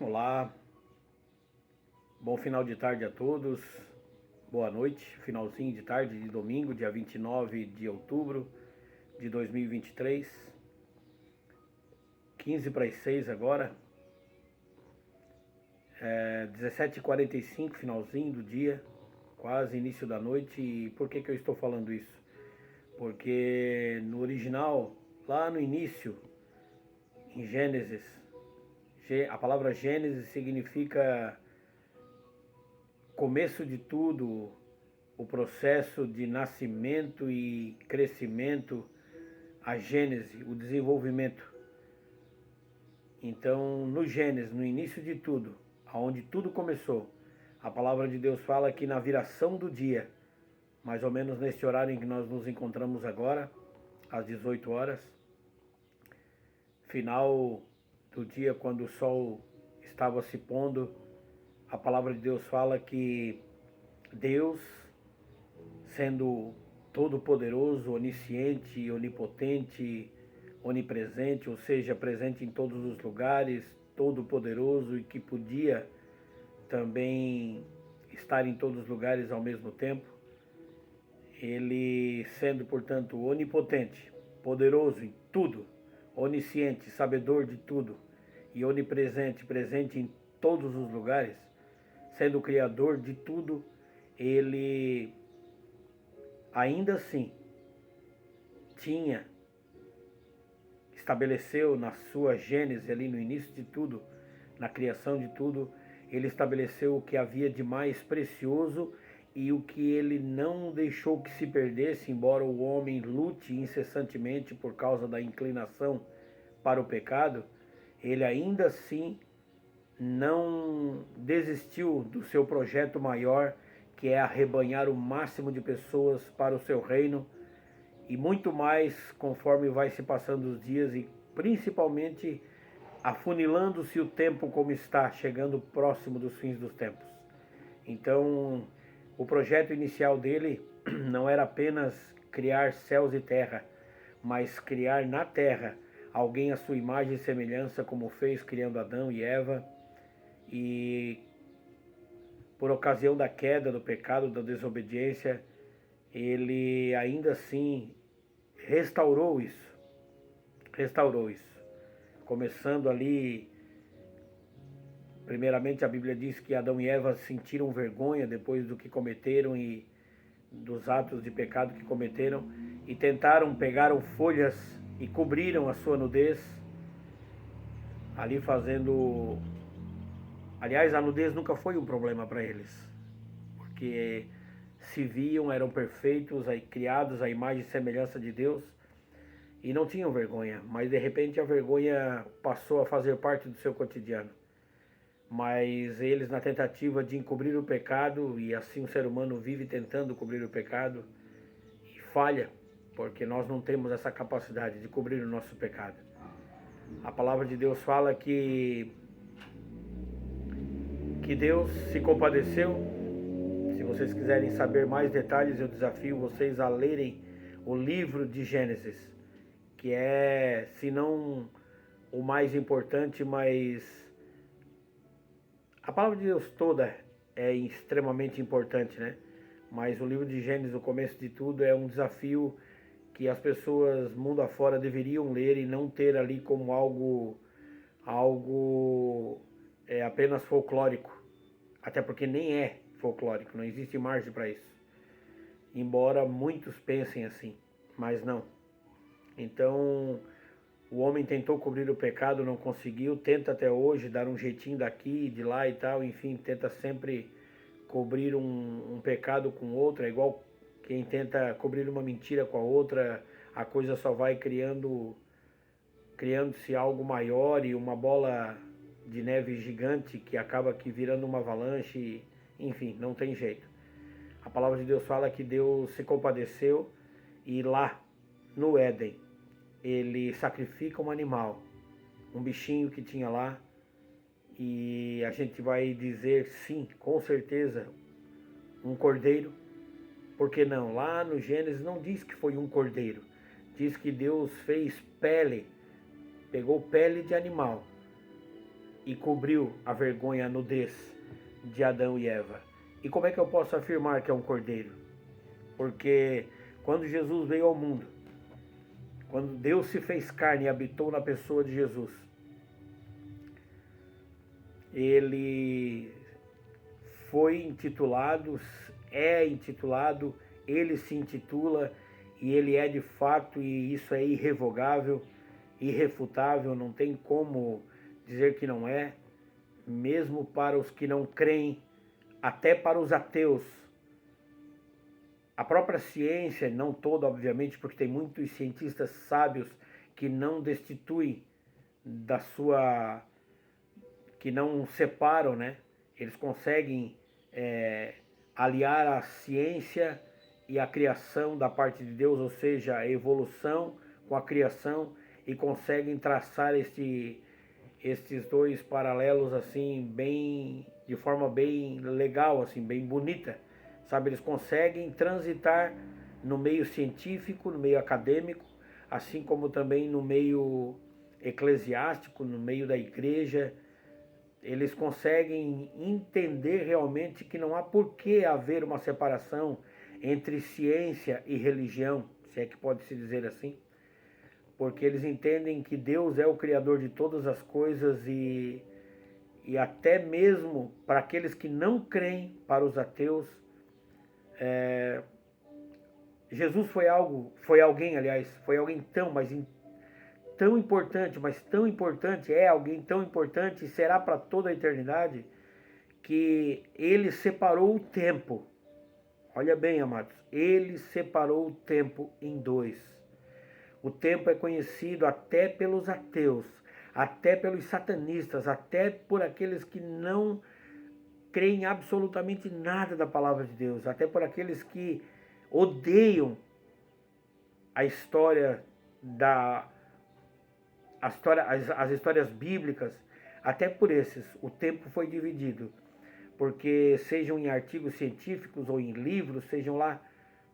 Olá, bom final de tarde a todos, boa noite, finalzinho de tarde de domingo, dia 29 de outubro de 2023, 15 para as 6 agora, 17h45, finalzinho do dia, quase início da noite. E por que eu estou falando isso? Porque no original, lá no início, em Gênesis, a palavra Gênesis significa começo de tudo, o processo de nascimento e crescimento, a gênese, o desenvolvimento. Então, no Gênesis, no início de tudo, aonde tudo começou, a palavra de Deus fala que na viração do dia, mais ou menos nesse horário em que nós nos encontramos agora, às 18 horas, final do dia, quando o sol estava se pondo, a palavra de Deus fala que Deus, sendo todo-poderoso, onisciente, onipotente, onipresente, ou seja, presente em todos os lugares, todo-poderoso e que podia também estar em todos os lugares ao mesmo tempo, ele sendo, portanto, onipotente, poderoso em tudo, onisciente, sabedor de tudo e onipresente, presente em todos os lugares, sendo o criador de tudo, ele ainda assim estabeleceu na sua gênese ali no início de tudo, na criação de tudo, ele estabeleceu o que havia de mais precioso e o que ele não deixou que se perdesse, embora o homem lute incessantemente por causa da inclinação para o pecado, ele ainda assim não desistiu do seu projeto maior, que é arrebanhar o máximo de pessoas para o seu reino, e muito mais conforme vai se passando os dias e principalmente afunilando-se o tempo como está, chegando próximo dos fins dos tempos. Então, o projeto inicial dele não era apenas criar céus e terra, mas criar na terra alguém à sua imagem e semelhança, como fez criando Adão e Eva. E por ocasião da queda, do pecado, da desobediência, ele ainda assim restaurou isso. Começando ali, primeiramente a Bíblia diz que Adão e Eva sentiram vergonha depois do que cometeram e dos atos de pecado que cometeram, e pegaram folhas e cobriram a sua nudez, ali fazendo... Aliás, a nudez nunca foi um problema para eles, porque se viam, eram perfeitos, criados à imagem e semelhança de Deus, e não tinham vergonha, mas de repente a vergonha passou a fazer parte do seu cotidiano. Mas eles, na tentativa de encobrir o pecado, e assim o ser humano vive tentando cobrir o pecado, e falha, porque nós não temos essa capacidade de cobrir o nosso pecado. A palavra de Deus fala que Deus se compadeceu. Se vocês quiserem saber mais detalhes, eu desafio vocês a lerem o livro de Gênesis, que é, se não o mais importante, mas a palavra de Deus toda é extremamente importante, né? Mas o livro de Gênesis, o começo de tudo, é um desafio que as pessoas mundo afora deveriam ler e não ter ali como algo apenas folclórico. Até porque nem é folclórico, não existe margem para isso. Embora muitos pensem assim, mas não. Então, o homem tentou cobrir o pecado, não conseguiu, tenta até hoje dar um jeitinho daqui, de lá e tal, enfim, tenta sempre cobrir um pecado com outro, é igual quem tenta cobrir uma mentira com a outra, a coisa só vai criando-se algo maior e uma bola de neve gigante que acaba aqui virando uma avalanche, enfim, não tem jeito. A palavra de Deus fala que Deus se compadeceu e lá no Éden ele sacrifica um animal, um bichinho que tinha lá, e a gente vai dizer sim, com certeza, um cordeiro. Por que não? Lá no Gênesis não diz que foi um cordeiro, diz que Deus fez pele, pegou pele de animal e cobriu a vergonha, a nudez de Adão e Eva. E como é que eu posso afirmar que é um cordeiro? Porque quando Jesus veio ao mundo, quando Deus se fez carne e habitou na pessoa de Jesus, ele foi intitulado, é intitulado, ele se intitula e ele é de fato, e isso é irrevogável, irrefutável, não tem como dizer que não é, mesmo para os que não creem, até para os ateus. A própria ciência, não toda obviamente, porque tem muitos cientistas sábios que não destituem da sua, que não separam, né? Eles conseguem aliar a ciência e a criação da parte de Deus, ou seja, a evolução com a criação, e conseguem traçar estes dois paralelos assim bem, de forma bem legal, assim, bem bonita, sabe? Eles conseguem transitar no meio científico, no meio acadêmico, assim como também no meio eclesiástico, no meio da igreja. Eles conseguem entender realmente que não há por que haver uma separação entre ciência e religião, se é que pode se dizer assim, porque eles entendem que Deus é o Criador de todas as coisas e até mesmo para aqueles que não creem, para os ateus, Jesus foi alguém tão importante, mas tão importante, é alguém tão importante e será para toda a eternidade, que ele separou o tempo. Olha bem, amados, ele separou o tempo em dois. O tempo é conhecido até pelos ateus, até pelos satanistas, até por aqueles que não creem absolutamente nada da palavra de Deus, até por aqueles que odeiam a história as histórias bíblicas, até por esses o tempo foi dividido, porque sejam em artigos científicos ou em livros, sejam lá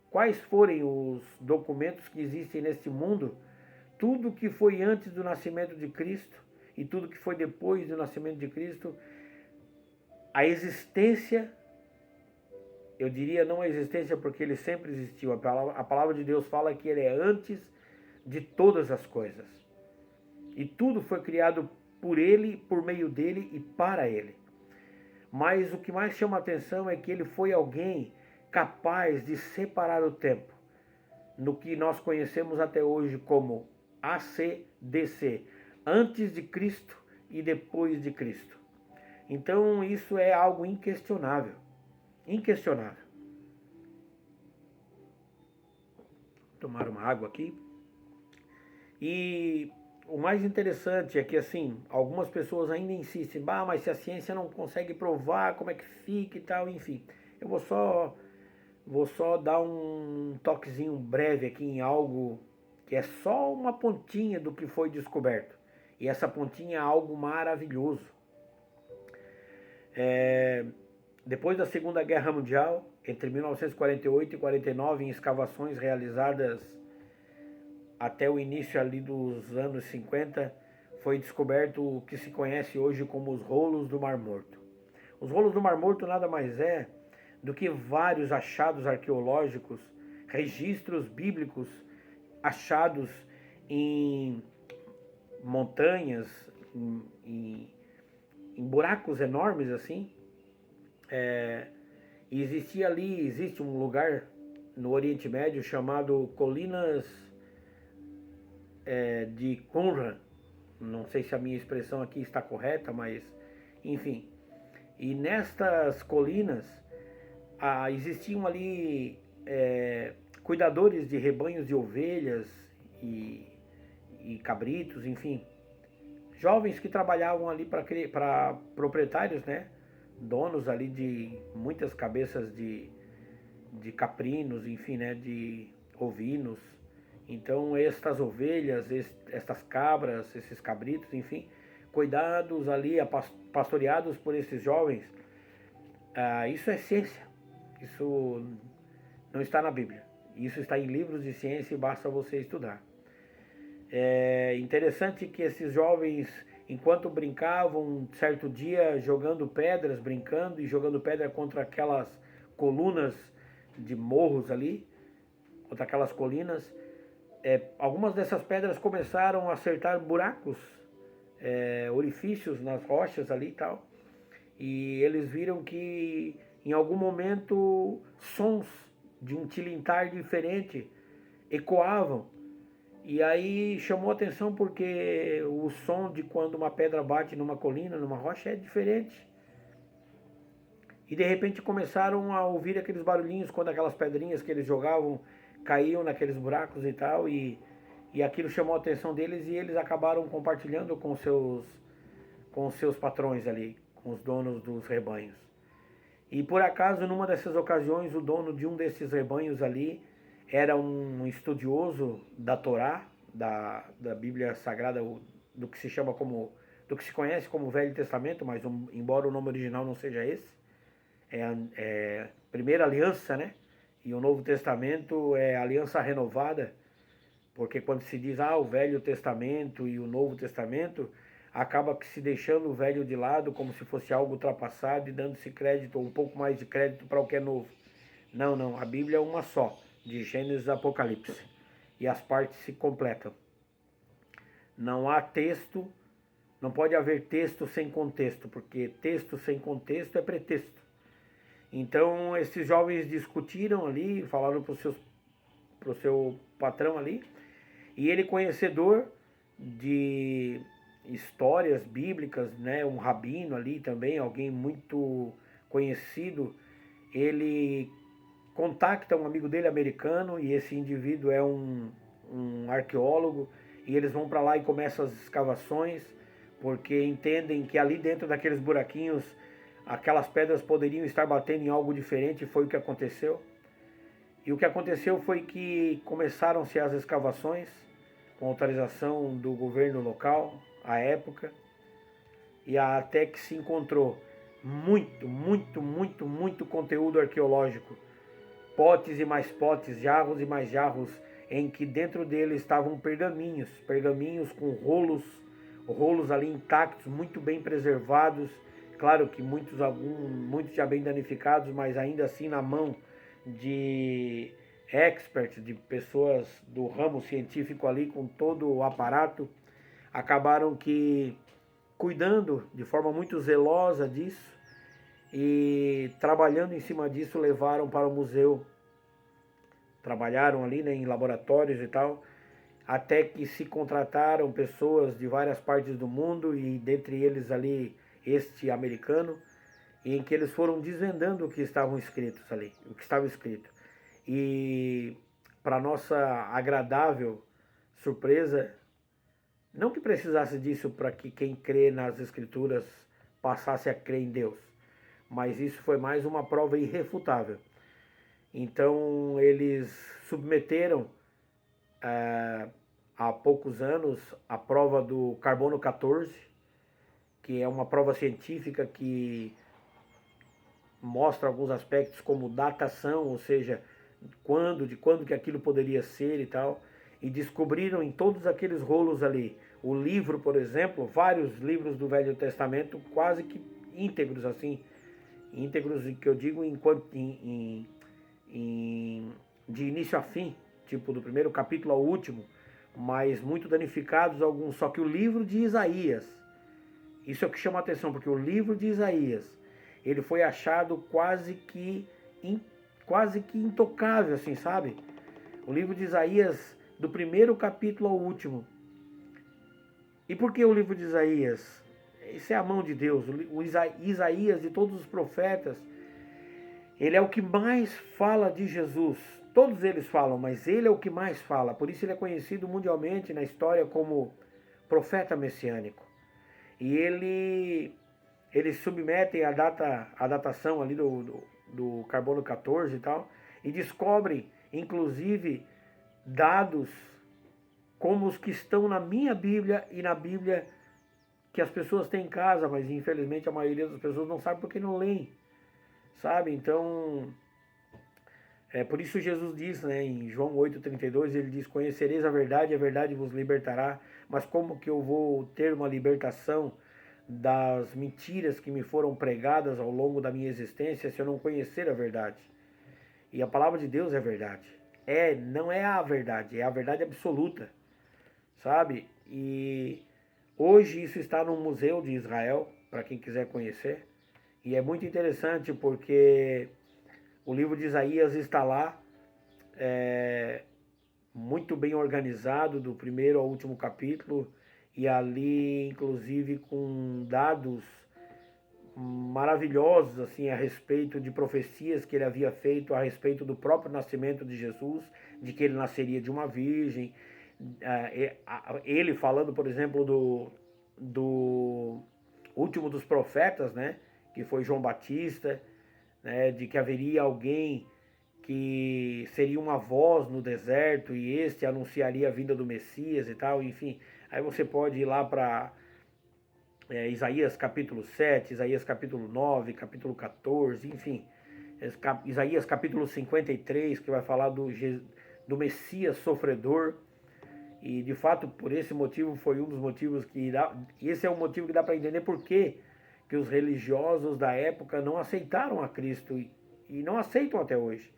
quais forem os documentos que existem neste mundo, tudo que foi antes do nascimento de Cristo e tudo que foi depois do nascimento de Cristo, a existência, eu diria não a existência porque ele sempre existiu, a palavra de Deus fala que ele é antes de todas as coisas. E tudo foi criado por ele, por meio dele e para ele. Mas o que mais chama a atenção é que ele foi alguém capaz de separar o tempo, no que nós conhecemos até hoje como ACDC, antes de Cristo e depois de Cristo. Então isso é algo inquestionável, inquestionável. Vou tomar uma água aqui. E o mais interessante é que, assim, algumas pessoas ainda insistem, mas se a ciência não consegue provar, como é que fica e tal, enfim. Eu vou só dar um toquezinho breve aqui em algo que é só uma pontinha do que foi descoberto. E essa pontinha é algo maravilhoso. Depois da Segunda Guerra Mundial, entre 1948 e 49, em escavações realizadas até o início ali dos anos 50, foi descoberto o que se conhece hoje como os rolos do Mar Morto. Os rolos do Mar Morto nada mais é do que vários achados arqueológicos, registros bíblicos achados em montanhas, em buracos enormes assim. E existe um lugar no Oriente Médio chamado Colinas de Qumran, não sei se a minha expressão aqui está correta, mas enfim. E nestas colinas existiam ali cuidadores de rebanhos de ovelhas e cabritos, enfim, jovens que trabalhavam ali para proprietários, né, donos ali de muitas cabeças de caprinos, enfim, né, de ovinos. Então estas ovelhas, estas cabras, esses cabritos, enfim, cuidados ali, pastoreados por esses jovens, isso é ciência, isso não está na Bíblia, isso está em livros de ciência e basta você estudar. É interessante que esses jovens, enquanto brincavam, um certo dia jogando pedras, brincando e jogando pedra contra aquelas colunas de morros ali, contra aquelas colinas, algumas dessas pedras começaram a acertar buracos, orifícios nas rochas ali e tal. E eles viram que em algum momento sons de um tilintar diferente ecoavam. E aí chamou a atenção porque o som de quando uma pedra bate numa colina, numa rocha, é diferente. E de repente começaram a ouvir aqueles barulhinhos quando aquelas pedrinhas que eles jogavam caíam naqueles buracos e tal. E aquilo chamou a atenção deles e eles acabaram compartilhando com os seus patrões ali, com os donos dos rebanhos. E por acaso, numa dessas ocasiões, o dono de um desses rebanhos ali era um estudioso da Torá, da Bíblia Sagrada, do que se chama como, do que se conhece como Velho Testamento, mas embora o nome original não seja esse, é Primeira Aliança, né? E o Novo Testamento é Aliança Renovada, porque quando se diz o Velho Testamento e o Novo Testamento, acaba que se deixando o velho de lado como se fosse algo ultrapassado e dando-se crédito, ou um pouco mais de crédito para o que é novo. Não, não, a Bíblia é uma só, de Gênesis a Apocalipse, e as partes se completam. Não há texto, não pode haver texto sem contexto, porque texto sem contexto é pretexto. Então esses jovens discutiram ali, falaram para o seu patrão ali, e ele, conhecedor de histórias bíblicas, né, um rabino ali também, alguém muito conhecido, ele contacta um amigo dele americano, e esse indivíduo é um arqueólogo, e eles vão para lá e começam as escavações, porque entendem que ali dentro daqueles buraquinhos, aquelas pedras poderiam estar batendo em algo diferente, e foi o que aconteceu. E o que aconteceu foi que começaram-se as escavações, com autorização do governo local, à época, e até que se encontrou muito conteúdo arqueológico, potes e mais potes, jarros e mais jarros, em que dentro deles estavam pergaminhos com rolos ali intactos, muito bem preservados, claro que muitos já bem danificados, mas ainda assim na mão de experts, de pessoas do ramo científico ali, com todo o aparato, acabaram que cuidando de forma muito zelosa disso e trabalhando em cima disso, levaram para o museu. Trabalharam ali, né, em laboratórios e tal, até que se contrataram pessoas de várias partes do mundo, e dentre eles ali este americano, em que eles foram desvendando o que estavam escritos ali, o que estava escrito. E para nossa agradável surpresa, não que precisasse disso para que quem crê nas escrituras passasse a crer em Deus, mas isso foi mais uma prova irrefutável. Então eles submeteram há poucos anos a prova do carbono 14, que é uma prova científica que mostra alguns aspectos como datação, ou seja, de quando que aquilo poderia ser e tal, e descobriram em todos aqueles rolos ali, o livro, por exemplo, vários livros do Velho Testamento, quase que íntegros assim, íntegros que eu digo de início a fim, tipo do primeiro capítulo ao último, mas muito danificados alguns, só que o livro de Isaías, isso é o que chama a atenção, porque o livro de Isaías, ele foi achado quase que intocável, assim, sabe? O livro de Isaías, do primeiro capítulo ao último. E por que o livro de Isaías? Isso é a mão de Deus. O Isaías, de todos os profetas, ele é o que mais fala de Jesus. Todos eles falam, mas ele é o que mais fala. Por isso ele é conhecido mundialmente na história como profeta messiânico. E eles submetem a datação ali do carbono 14 e tal, e descobrem, inclusive, dados como os que estão na minha Bíblia e na Bíblia que as pessoas têm em casa, mas infelizmente a maioria das pessoas não sabe porque não leem, sabe? Então, Por isso Jesus diz, né, em João 8,32, ele diz: conhecereis a verdade vos libertará. Mas como que eu vou ter uma libertação das mentiras que me foram pregadas ao longo da minha existência se eu não conhecer a verdade? E a palavra de Deus é verdade. Não é a verdade, é a verdade absoluta, sabe? E hoje isso está no Museu de Israel, para quem quiser conhecer. E é muito interessante porque o livro de Isaías está lá, é, muito bem organizado, do primeiro ao último capítulo, e ali, inclusive, com dados maravilhosos assim a respeito de profecias que ele havia feito a respeito do próprio nascimento de Jesus, de que ele nasceria de uma virgem. Ele falando, por exemplo, do último dos profetas, né, que foi João Batista, né, de que haveria alguém que seria uma voz no deserto e este anunciaria a vinda do Messias e tal, enfim. Aí você pode ir lá para Isaías capítulo 7, Isaías capítulo 9, capítulo 14, enfim. Isaías capítulo 53, que vai falar do Messias sofredor. E de fato, por esse motivo, foi um dos motivos que dá. Esse é o motivo que dá para entender por que os religiosos da época não aceitaram a Cristo e não aceitam até hoje.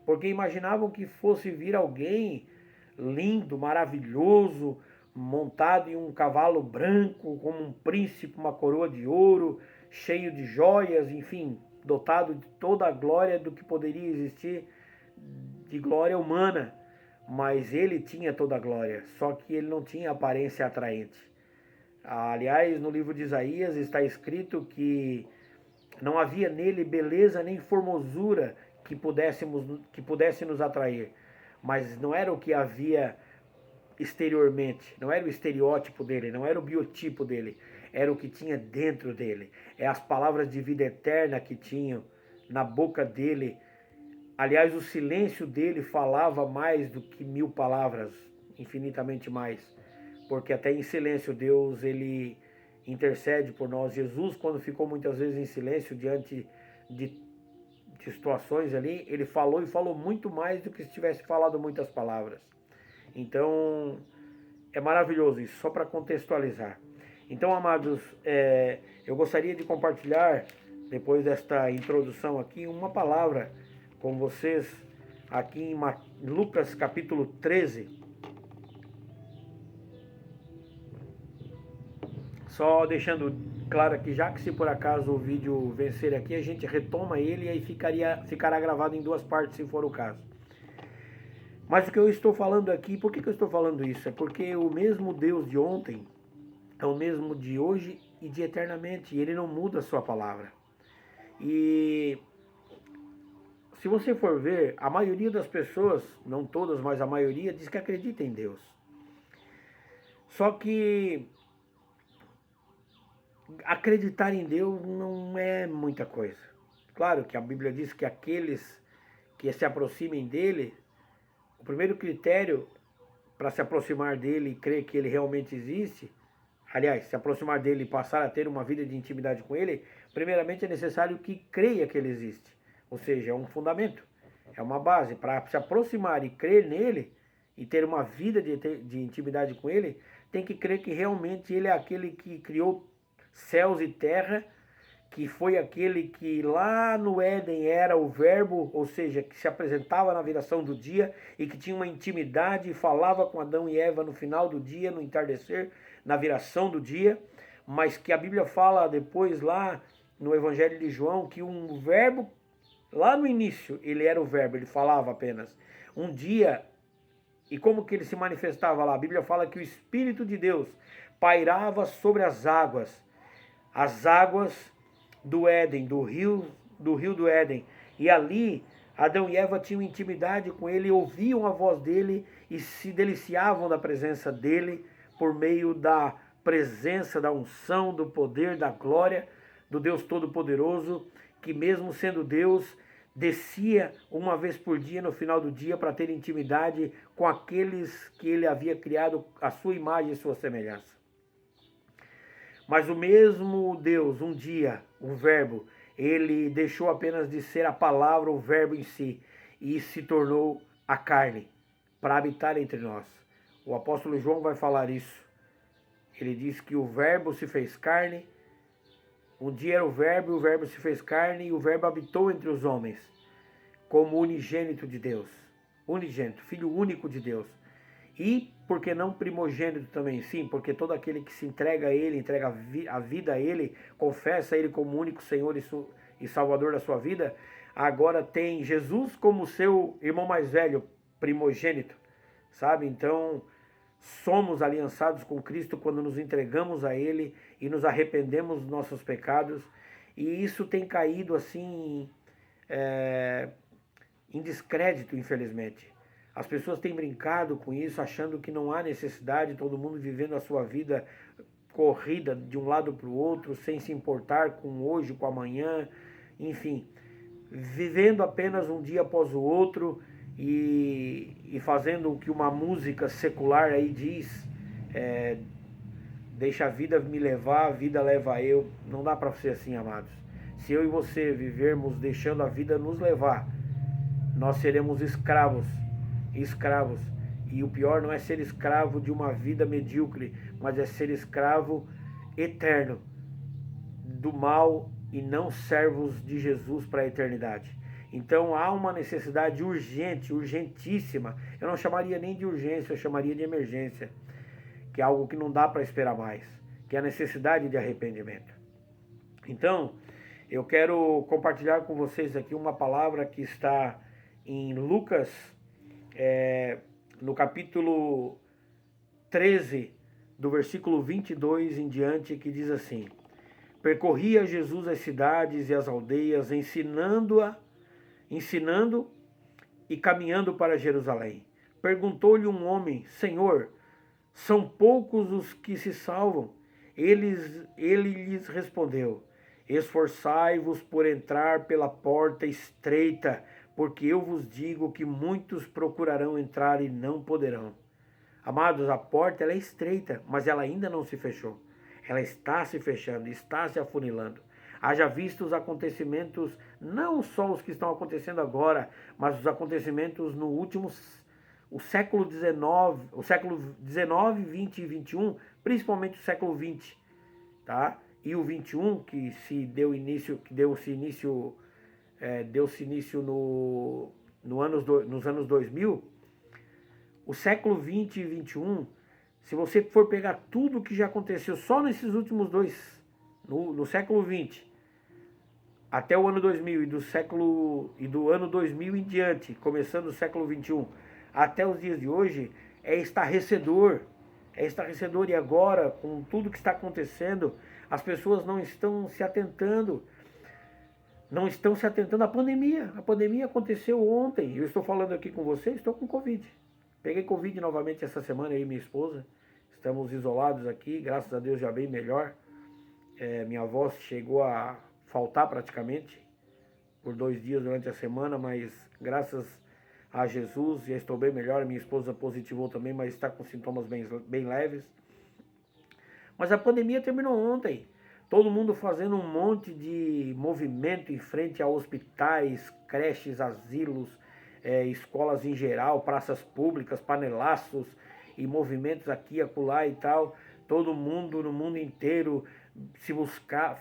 Porque imaginavam que fosse vir alguém lindo, maravilhoso, montado em um cavalo branco, como um príncipe, uma coroa de ouro, cheio de joias, enfim, dotado de toda a glória do que poderia existir de glória humana. Mas ele tinha toda a glória, só que ele não tinha aparência atraente. Aliás, no livro de Isaías está escrito que não havia nele beleza nem formosura que pudesse nos atrair. Mas não era o que havia exteriormente, não era o estereótipo dele, não era o biotipo dele, era o que tinha dentro dele. É as palavras de vida eterna que tinham na boca dele. Aliás, o silêncio dele falava mais do que 1000 palavras, infinitamente mais. Porque até em silêncio Deus, ele intercede por nós. Jesus, quando ficou muitas vezes em silêncio diante de situações ali, ele falou e falou muito mais do que se tivesse falado muitas palavras. Então, é maravilhoso isso, só para contextualizar. Então, amados, eu gostaria de compartilhar, depois desta introdução aqui, uma palavra com vocês aqui em Lucas capítulo 13. Só deixando claro aqui, já que se por acaso o vídeo vencer aqui, a gente retoma ele e aí ficará gravado em 2 partes, se for o caso. Mas o que eu estou falando aqui, por que eu estou falando isso? É porque o mesmo Deus de ontem é o mesmo de hoje e de eternamente, e ele não muda a sua palavra. E se você for ver, a maioria das pessoas, não todas, mas a maioria, diz que acredita em Deus. Só que acreditar em Deus não é muita coisa. Claro que a Bíblia diz que aqueles que se aproximem dele, o primeiro critério para se aproximar dele e crer que ele realmente existe, aliás, se aproximar dele e passar a ter uma vida de intimidade com ele, primeiramente é necessário que creia que ele existe. Ou seja, é um fundamento, é uma base. Para se aproximar e crer nele e ter uma vida de intimidade com ele, tem que crer que realmente ele é aquele que criou céus e terra, que foi aquele que lá no Éden era o verbo, ou seja, que se apresentava na viração do dia e que tinha uma intimidade e falava com Adão e Eva no final do dia, no entardecer, na viração do dia, mas que a Bíblia fala depois lá no Evangelho de João que um verbo, lá no início, ele era o verbo, ele falava apenas. Um dia, e como que ele se manifestava lá? A Bíblia fala que o Espírito de Deus pairava sobre as águas do Éden, do rio do Éden. E ali Adão e Eva tinham intimidade com ele, ouviam a voz dele e se deliciavam da presença dele por meio da presença, da unção, do poder, da glória do Deus Todo-Poderoso, que mesmo sendo Deus, descia uma vez por dia no final do dia para ter intimidade com aqueles que ele havia criado à sua imagem e sua semelhança. Mas o mesmo Deus, um dia, o verbo, ele deixou apenas de ser a palavra, o verbo em si, e se tornou a carne para habitar entre nós. O apóstolo João vai falar isso. Ele diz que o verbo se fez carne, um dia era o verbo se fez carne e o verbo habitou entre os homens, como unigênito de Deus, unigênito, filho único de Deus. E, por que não primogênito também? Sim, porque todo aquele que se entrega a Ele, entrega a vida a Ele, confessa Ele como único Senhor e Salvador da sua vida, agora tem Jesus como seu irmão mais velho, primogênito, sabe? Então, somos aliançados com Cristo quando nos entregamos a Ele e nos arrependemos dos nossos pecados. E isso tem caído assim em descrédito, infelizmente. As pessoas têm brincado com isso, achando que não há necessidade, todo mundo vivendo a sua vida corrida de um lado para o outro, sem se importar com hoje, com amanhã, enfim, vivendo apenas um dia após o outro e fazendo o que uma música secular aí diz, deixa a vida me levar, a vida leva eu. Não dá para ser assim, amados. Se eu e você vivermos deixando a vida nos levar, nós seremos escravos. E o pior não é ser escravo de uma vida medíocre, mas é ser escravo eterno do mal e não servos de Jesus para a eternidade. Então há uma necessidade urgente, urgentíssima. Eu não chamaria nem de urgência, eu chamaria de emergência, que é algo que não dá para esperar mais, que é a necessidade de arrependimento. Então, eu quero compartilhar com vocês aqui uma palavra que está em Lucas, no capítulo 13, do versículo 22 em diante, que diz assim: percorria Jesus as cidades e as aldeias, ensinando e caminhando para Jerusalém. Perguntou-lhe um homem: Senhor, são poucos os que se salvam? Ele lhes respondeu: esforçai-vos por entrar pela porta estreita, porque eu vos digo que muitos procurarão entrar e não poderão. Amados, a porta ela é estreita, mas ela ainda não se fechou. Ela está se fechando, está se afunilando. Haja visto os acontecimentos, não só os que estão acontecendo agora, mas os acontecimentos no último o século XIX, o século XIX, XX e XXI, principalmente o século XX, tá? E o XXI, que deu-se início nos anos 2000, o século XX e XXI, se você for pegar tudo que já aconteceu só nesses últimos dois, no século XX, até o ano 2000 e do ano 2000 em diante, começando o século XXI, até os dias de hoje, é estarrecedor. É estarrecedor. E agora, com tudo que está acontecendo, as pessoas não estão se atentando. Não estão se atentando à pandemia. A pandemia aconteceu ontem. Eu estou falando aqui com você, estou com Covid. Peguei Covid novamente essa semana, aí minha esposa. Estamos isolados aqui, graças a Deus já bem melhor. Minha voz chegou a faltar praticamente por 2 dias durante a semana, mas graças a Jesus já estou bem melhor. Minha esposa positivou também, mas está com sintomas bem leves. Mas a pandemia terminou ontem. Todo mundo fazendo um monte de movimento em frente a hospitais, creches, asilos, escolas em geral, praças públicas, panelaços e movimentos aqui e acolá e tal. Todo mundo, no mundo inteiro,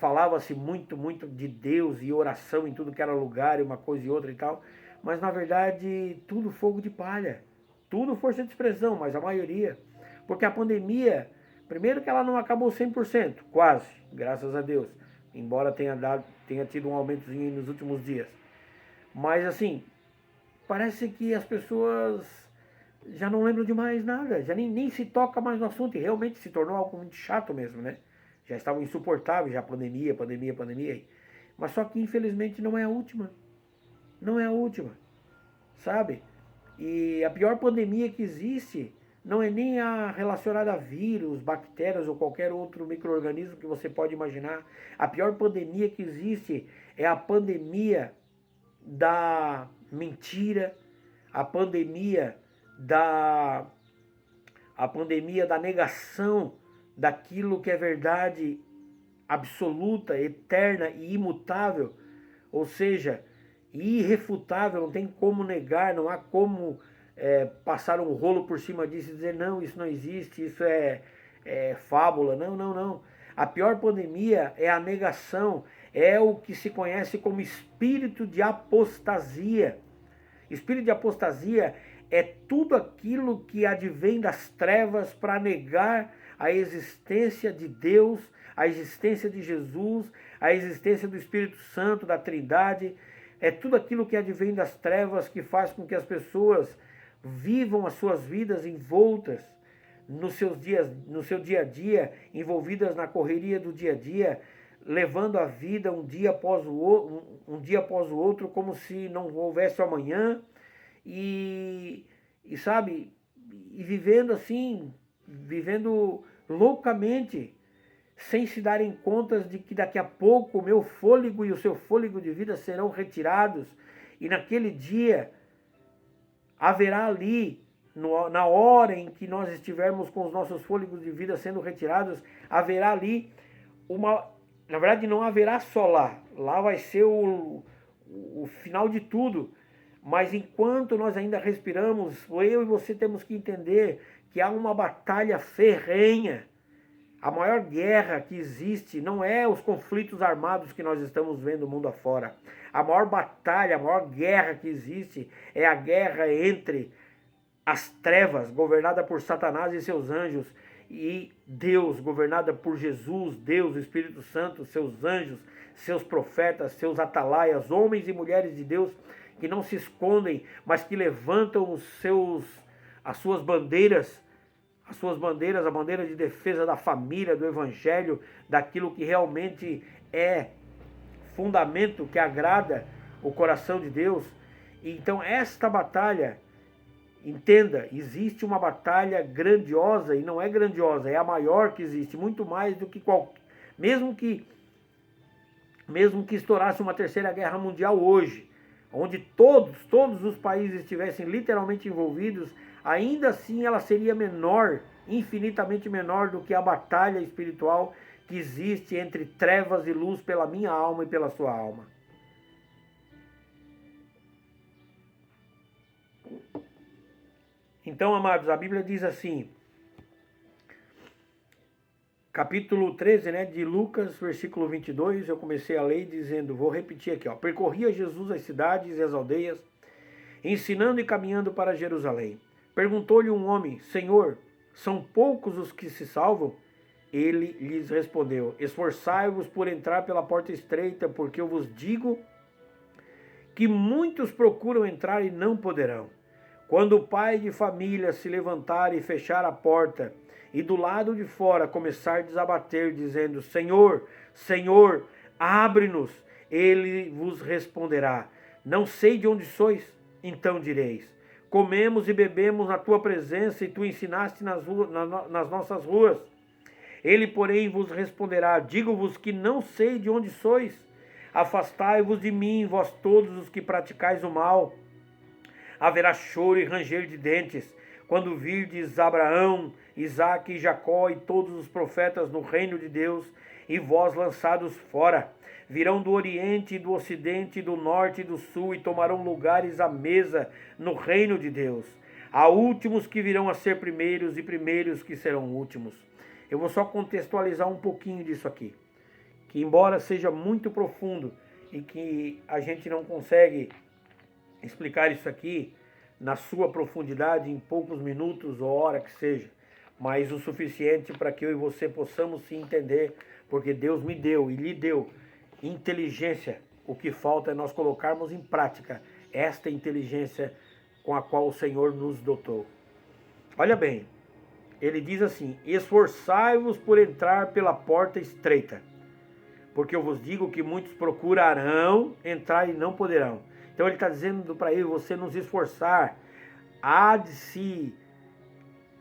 falava-se muito, muito de Deus e oração em tudo que era lugar, e uma coisa e outra e tal. Mas na verdade, tudo fogo de palha. Tudo força de expressão, mas a maioria. Porque a pandemia, primeiro que ela não acabou 100%, quase, graças a Deus. Embora tenha tido um aumentozinho nos últimos dias. Mas assim, parece que as pessoas já não lembram de mais nada. Já nem se toca mais no assunto. E realmente se tornou algo muito chato mesmo, né? Já estava insuportável, já pandemia. Mas só que infelizmente não é a última. Não é a última, sabe? E a pior pandemia que existe não é nem a relacionada a vírus, bactérias ou qualquer outro micro-organismo que você pode imaginar. A pior pandemia que existe é a pandemia da mentira, a pandemia da negação daquilo que é verdade absoluta, eterna e imutável. Ou seja, irrefutável, não tem como negar, não há como passar um rolo por cima disso e dizer, não, isso não existe, isso é fábula. Não, não, não. A pior pandemia é a negação, é o que se conhece como espírito de apostasia. Espírito de apostasia é tudo aquilo que advém das trevas para negar a existência de Deus, a existência de Jesus, a existência do Espírito Santo, da Trindade. É tudo aquilo que advém das trevas que faz com que as pessoas vivam as suas vidas envoltas no seu dia a dia, envolvidas na correria do dia a dia, levando a vida um dia após o outro, como se não houvesse amanhã, e sabe, e vivendo assim, vivendo loucamente, sem se darem contas de que daqui a pouco o meu fôlego e o seu fôlego de vida serão retirados, e naquele dia haverá ali, na hora em que nós estivermos com os nossos fôlegos de vida sendo retirados, haverá ali na verdade não haverá só lá vai ser o final de tudo, mas enquanto nós ainda respiramos, eu e você temos que entender que há uma batalha ferrenha. A maior guerra que existe não é os conflitos armados que nós estamos vendo no mundo afora. A maior batalha, a maior guerra que existe é a guerra entre as trevas, governada por Satanás e seus anjos, e Deus, governada por Jesus, Deus, o Espírito Santo, seus anjos, seus profetas, seus atalaias, homens e mulheres de Deus que não se escondem, mas que levantam as suas bandeiras, a bandeira de defesa da família, do evangelho, daquilo que realmente é fundamento que agrada o coração de Deus. Então esta batalha, entenda, existe uma batalha grandiosa, e não é grandiosa, é a maior que existe, muito mais do que mesmo que estourasse uma terceira guerra mundial hoje, onde todos os países estivessem literalmente envolvidos, ainda assim ela seria menor, infinitamente menor do que a batalha espiritual que existe entre trevas e luz pela minha alma e pela sua alma. Então, amados, a Bíblia diz assim, capítulo 13, de Lucas, versículo 22, eu comecei a ler dizendo, vou repetir aqui, percorria Jesus as cidades e as aldeias, ensinando e caminhando para Jerusalém. Perguntou-lhe um homem, Senhor, são poucos os que se salvam? Ele lhes respondeu, esforçai-vos por entrar pela porta estreita, porque eu vos digo que muitos procuram entrar e não poderão. Quando o pai de família se levantar e fechar a porta, e do lado de fora começar a desabater, dizendo, Senhor, Senhor, abre-nos, ele vos responderá, não sei de onde sois, então direis, comemos e bebemos na tua presença e tu ensinaste nas nossas ruas. Ele, porém, vos responderá, digo-vos que não sei de onde sois, afastai-vos de mim, vós todos os que praticais o mal. Haverá choro e ranger de dentes, quando virdes Abraão, Isaque e Jacó e todos os profetas no reino de Deus, e vós lançados fora. Virão do oriente, do ocidente, do norte e do sul, e tomarão lugares à mesa no reino de Deus. Há últimos que virão a ser primeiros, e primeiros que serão últimos. Eu vou só contextualizar um pouquinho disso aqui, que embora seja muito profundo, e que a gente não consegue explicar isso aqui na sua profundidade em poucos minutos ou hora que seja, mas o suficiente para que eu e você possamos se entender, porque Deus me deu e lhe deu inteligência. O que falta é nós colocarmos em prática esta inteligência com a qual o Senhor nos dotou. Olha bem, ele diz assim, esforçai-vos por entrar pela porta estreita, porque eu vos digo que muitos procurarão entrar e não poderão. Então ele está dizendo para ele, você nos esforçar,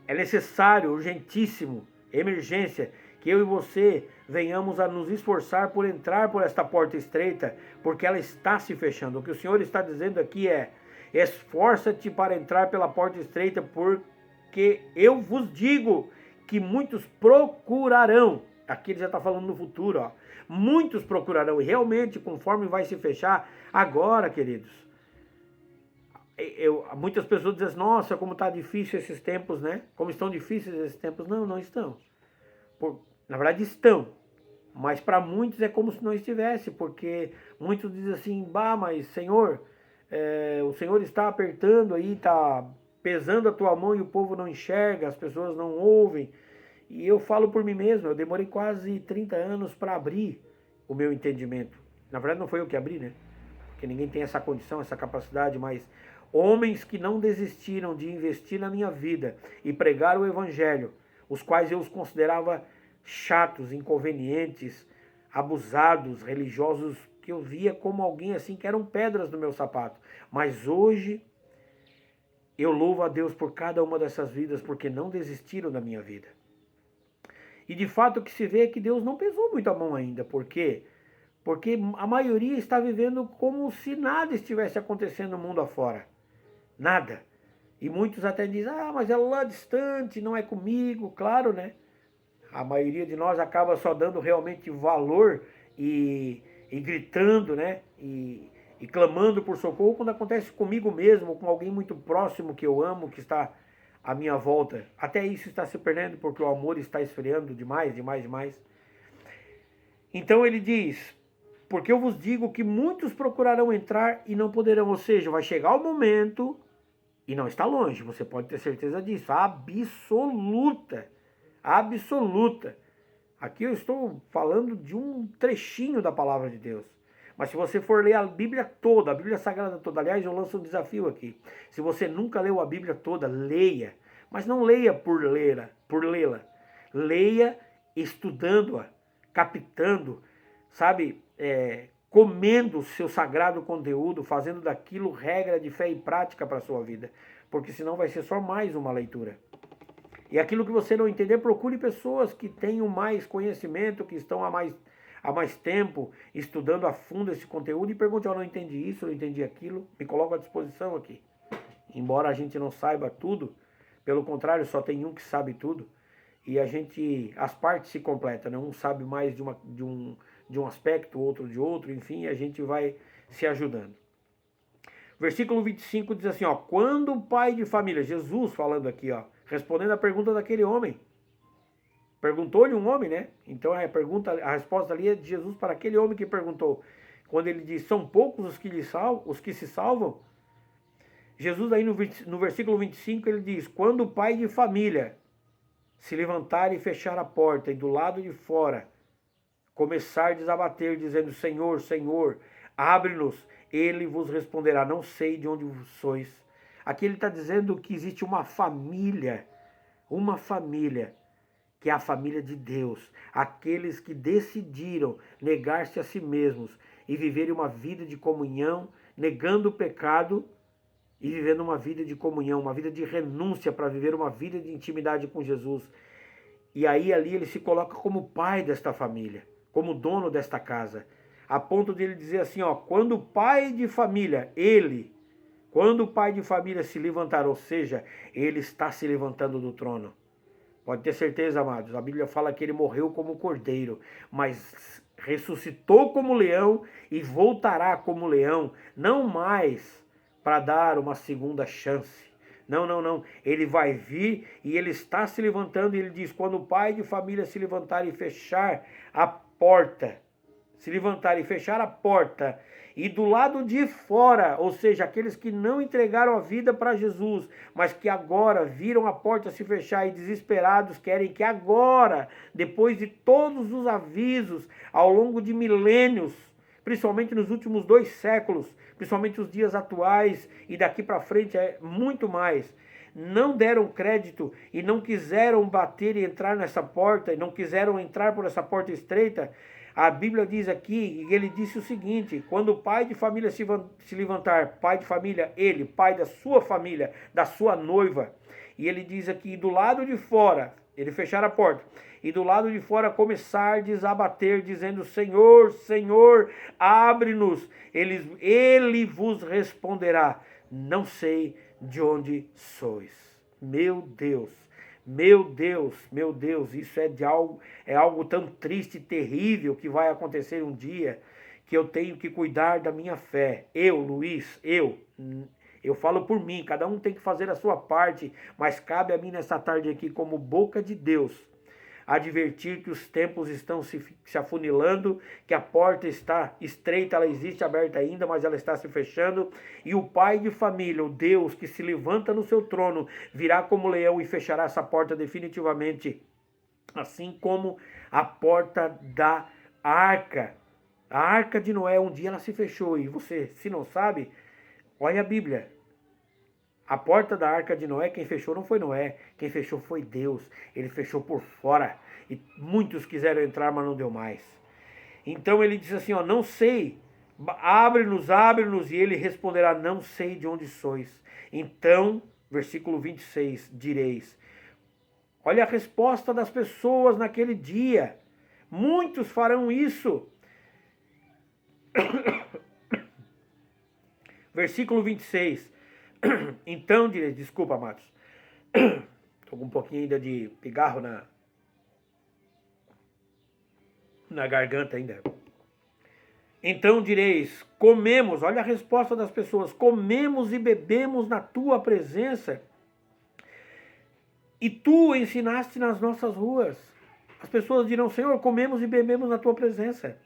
é necessário, urgentíssimo, emergência, que eu e você venhamos a nos esforçar por entrar por esta porta estreita, porque ela está se fechando. O que o Senhor está dizendo aqui é, esforça-te para entrar pela porta estreita, porque eu vos digo que muitos procurarão. aqui ele já está falando no futuro, ó. Muitos procurarão, e realmente, conforme vai se fechar, agora, queridos, muitas pessoas dizem, nossa, como está difícil esses tempos, né? Como estão difíceis esses tempos. Não, não estão. Na verdade estão, mas para muitos é como se não estivesse, porque muitos dizem assim, bah, mas Senhor, o Senhor está apertando aí, está pesando a tua mão e o povo não enxerga, as pessoas não ouvem. E eu falo por mim mesmo, eu demorei quase 30 anos para abrir o meu entendimento. Na verdade não foi eu que abri, né? Porque ninguém tem essa condição, essa capacidade, mas homens que não desistiram de investir na minha vida e pregar o evangelho, os quais eu os considerava chatos, inconvenientes, abusados, religiosos, que eu via como alguém assim que eram pedras no meu sapato. Mas hoje eu louvo a Deus por cada uma dessas vidas, porque não desistiram da minha vida. E de fato o que se vê é que Deus não pesou muito a mão ainda. Por quê? Porque a maioria está vivendo como se nada estivesse acontecendo no mundo afora. Nada. E muitos até dizem, mas é lá distante, não é comigo. Claro, né? A maioria de nós acaba só dando realmente valor e gritando, né? E clamando por socorro quando acontece comigo mesmo, com alguém muito próximo que eu amo, que está à minha volta. Até isso está se perdendo porque o amor está esfriando demais, demais, demais. Então ele diz, porque eu vos digo que muitos procurarão entrar e não poderão. Ou seja, vai chegar o momento, e não está longe, você pode ter certeza disso, absoluta, absoluta. Aqui eu estou falando de um trechinho da palavra de Deus. Mas se você for ler a Bíblia toda, a Bíblia Sagrada toda, aliás, eu lanço um desafio aqui. Se você nunca leu a Bíblia toda, leia. Mas não leia por lê-la. Leia estudando-a, captando, sabe, comendo o seu sagrado conteúdo, fazendo daquilo regra de fé e prática para a sua vida. Porque senão vai ser só mais uma leitura. E aquilo que você não entender, procure pessoas que tenham mais conhecimento, que estão há mais tempo estudando a fundo esse conteúdo e pergunte, eu não entendi isso, eu não entendi aquilo, me coloco à disposição aqui. Embora a gente não saiba tudo, pelo contrário, só tem um que sabe tudo, e as partes se completam, né? Um sabe mais de um aspecto, outro de outro, enfim, a gente vai se ajudando. Versículo 25 diz assim, ó, quando o pai de família, Jesus falando aqui, ó, respondendo a pergunta daquele homem, perguntou-lhe um homem, né? Então a resposta ali é de Jesus para aquele homem que perguntou, quando ele diz, são poucos os que se salvam? Jesus aí no versículo 25 ele diz, quando o pai de família se levantar e fechar a porta e do lado de fora começar a desabater, dizendo, Senhor, Senhor, abre-nos, ele vos responderá, não sei de onde sois. Aqui ele está dizendo que existe uma família, que é a família de Deus, aqueles que decidiram negar-se a si mesmos e viverem uma vida de comunhão, negando o pecado e vivendo uma vida de comunhão, uma vida de renúncia para viver uma vida de intimidade com Jesus. E aí ali ele se coloca como pai desta família, como dono desta casa, a ponto de ele dizer assim, ó, quando o pai de família se levantar, ou seja, ele está se levantando do trono. Pode ter certeza, amados, a Bíblia fala que ele morreu como cordeiro, mas ressuscitou como leão e voltará como leão, não mais para dar uma segunda chance. Não, não, não. Ele vai vir e ele está se levantando e ele diz, quando o pai de família se levantar e fechar a porta, e do lado de fora, ou seja, aqueles que não entregaram a vida para Jesus, mas que agora viram a porta se fechar e desesperados querem que agora, depois de todos os avisos ao longo de milênios, principalmente nos últimos 2 séculos, principalmente os dias atuais e daqui para frente é muito mais, não deram crédito e não quiseram bater e entrar nessa porta, e não quiseram entrar por essa porta estreita. A Bíblia diz aqui, e ele disse o seguinte, quando o pai de família se levantar, pai de família, ele, pai da sua família, da sua noiva, e ele diz aqui, do lado de fora, ele fechar a porta, e do lado de fora começar a desabater, dizendo, Senhor, Senhor, abre-nos, ele vos responderá, não sei de onde sois. Meu Deus, Meu Deus, isso é algo tão triste e terrível que vai acontecer um dia, que eu tenho que cuidar da minha fé. Eu, Luiz, eu falo por mim, cada um tem que fazer a sua parte, mas cabe a mim nessa tarde aqui, como boca de Deus, advertir que os tempos estão se afunilando, que a porta está estreita, ela existe aberta ainda, mas ela está se fechando, e o pai de família, o Deus que se levanta no seu trono, virá como leão e fechará essa porta definitivamente, assim como a porta da arca. A arca de Noé, um dia ela se fechou, e você, se não sabe, olha a Bíblia. A porta da arca de Noé, quem fechou não foi Noé, quem fechou foi Deus. Ele fechou por fora e muitos quiseram entrar, mas não deu mais. Então ele disse assim, ó, não sei, abre-nos, e ele responderá, não sei de onde sois. Então, versículo 26, direis. Olha a resposta das pessoas naquele dia. Muitos farão isso. Versículo 26. Então direis, desculpa, amados, estou com um pouquinho ainda de pigarro na garganta ainda. Então direis, comemos, olha a resposta das pessoas, comemos e bebemos na tua presença, e tu ensinaste nas nossas ruas. As pessoas dirão, Senhor, comemos e bebemos na tua presença.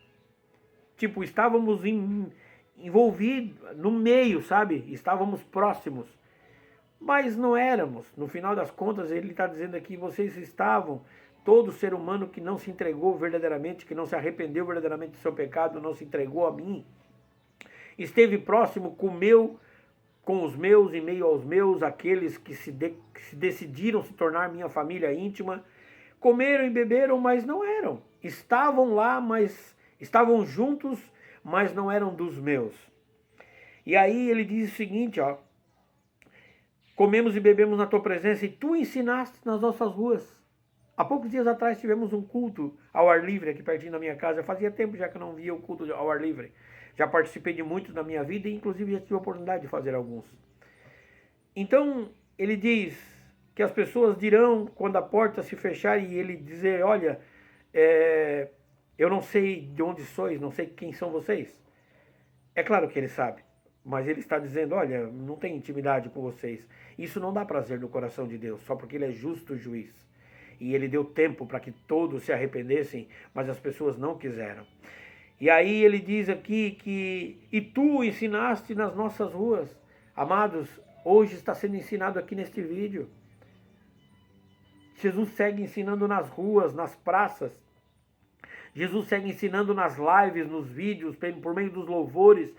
Tipo, estávamos envolvidos no meio, sabe? Estávamos próximos. Mas não éramos. No final das contas, ele está dizendo aqui, vocês estavam, todo ser humano que não se entregou verdadeiramente, que não se arrependeu verdadeiramente do seu pecado, não se entregou a mim, esteve próximo, comeu com os meus, em meio aos meus, aqueles que se decidiram se tornar minha família íntima, comeram e beberam, mas não eram. Estavam lá, mas estavam juntos, mas não eram dos meus. E aí ele diz o seguinte, ó, comemos e bebemos na tua presença e tu ensinaste nas nossas ruas. Há poucos dias atrás tivemos um culto ao ar livre aqui pertinho da minha casa. Fazia tempo já que eu não via o culto ao ar livre. Já participei de muitos na minha vida e inclusive já tive a oportunidade de fazer alguns. Então ele diz que as pessoas dirão quando a porta se fechar e ele dizer, olha, eu não sei de onde sois, não sei quem são vocês. É claro que ele sabe. Mas ele está dizendo, olha, não tem intimidade com vocês. Isso não dá prazer no coração de Deus, só porque ele é justo juiz. E ele deu tempo para que todos se arrependessem, mas as pessoas não quiseram. E aí ele diz aqui que, e tu ensinaste nas nossas ruas. Amados, hoje está sendo ensinado aqui neste vídeo. Jesus segue ensinando nas ruas, nas praças. Jesus segue ensinando nas lives, nos vídeos, por meio dos louvores.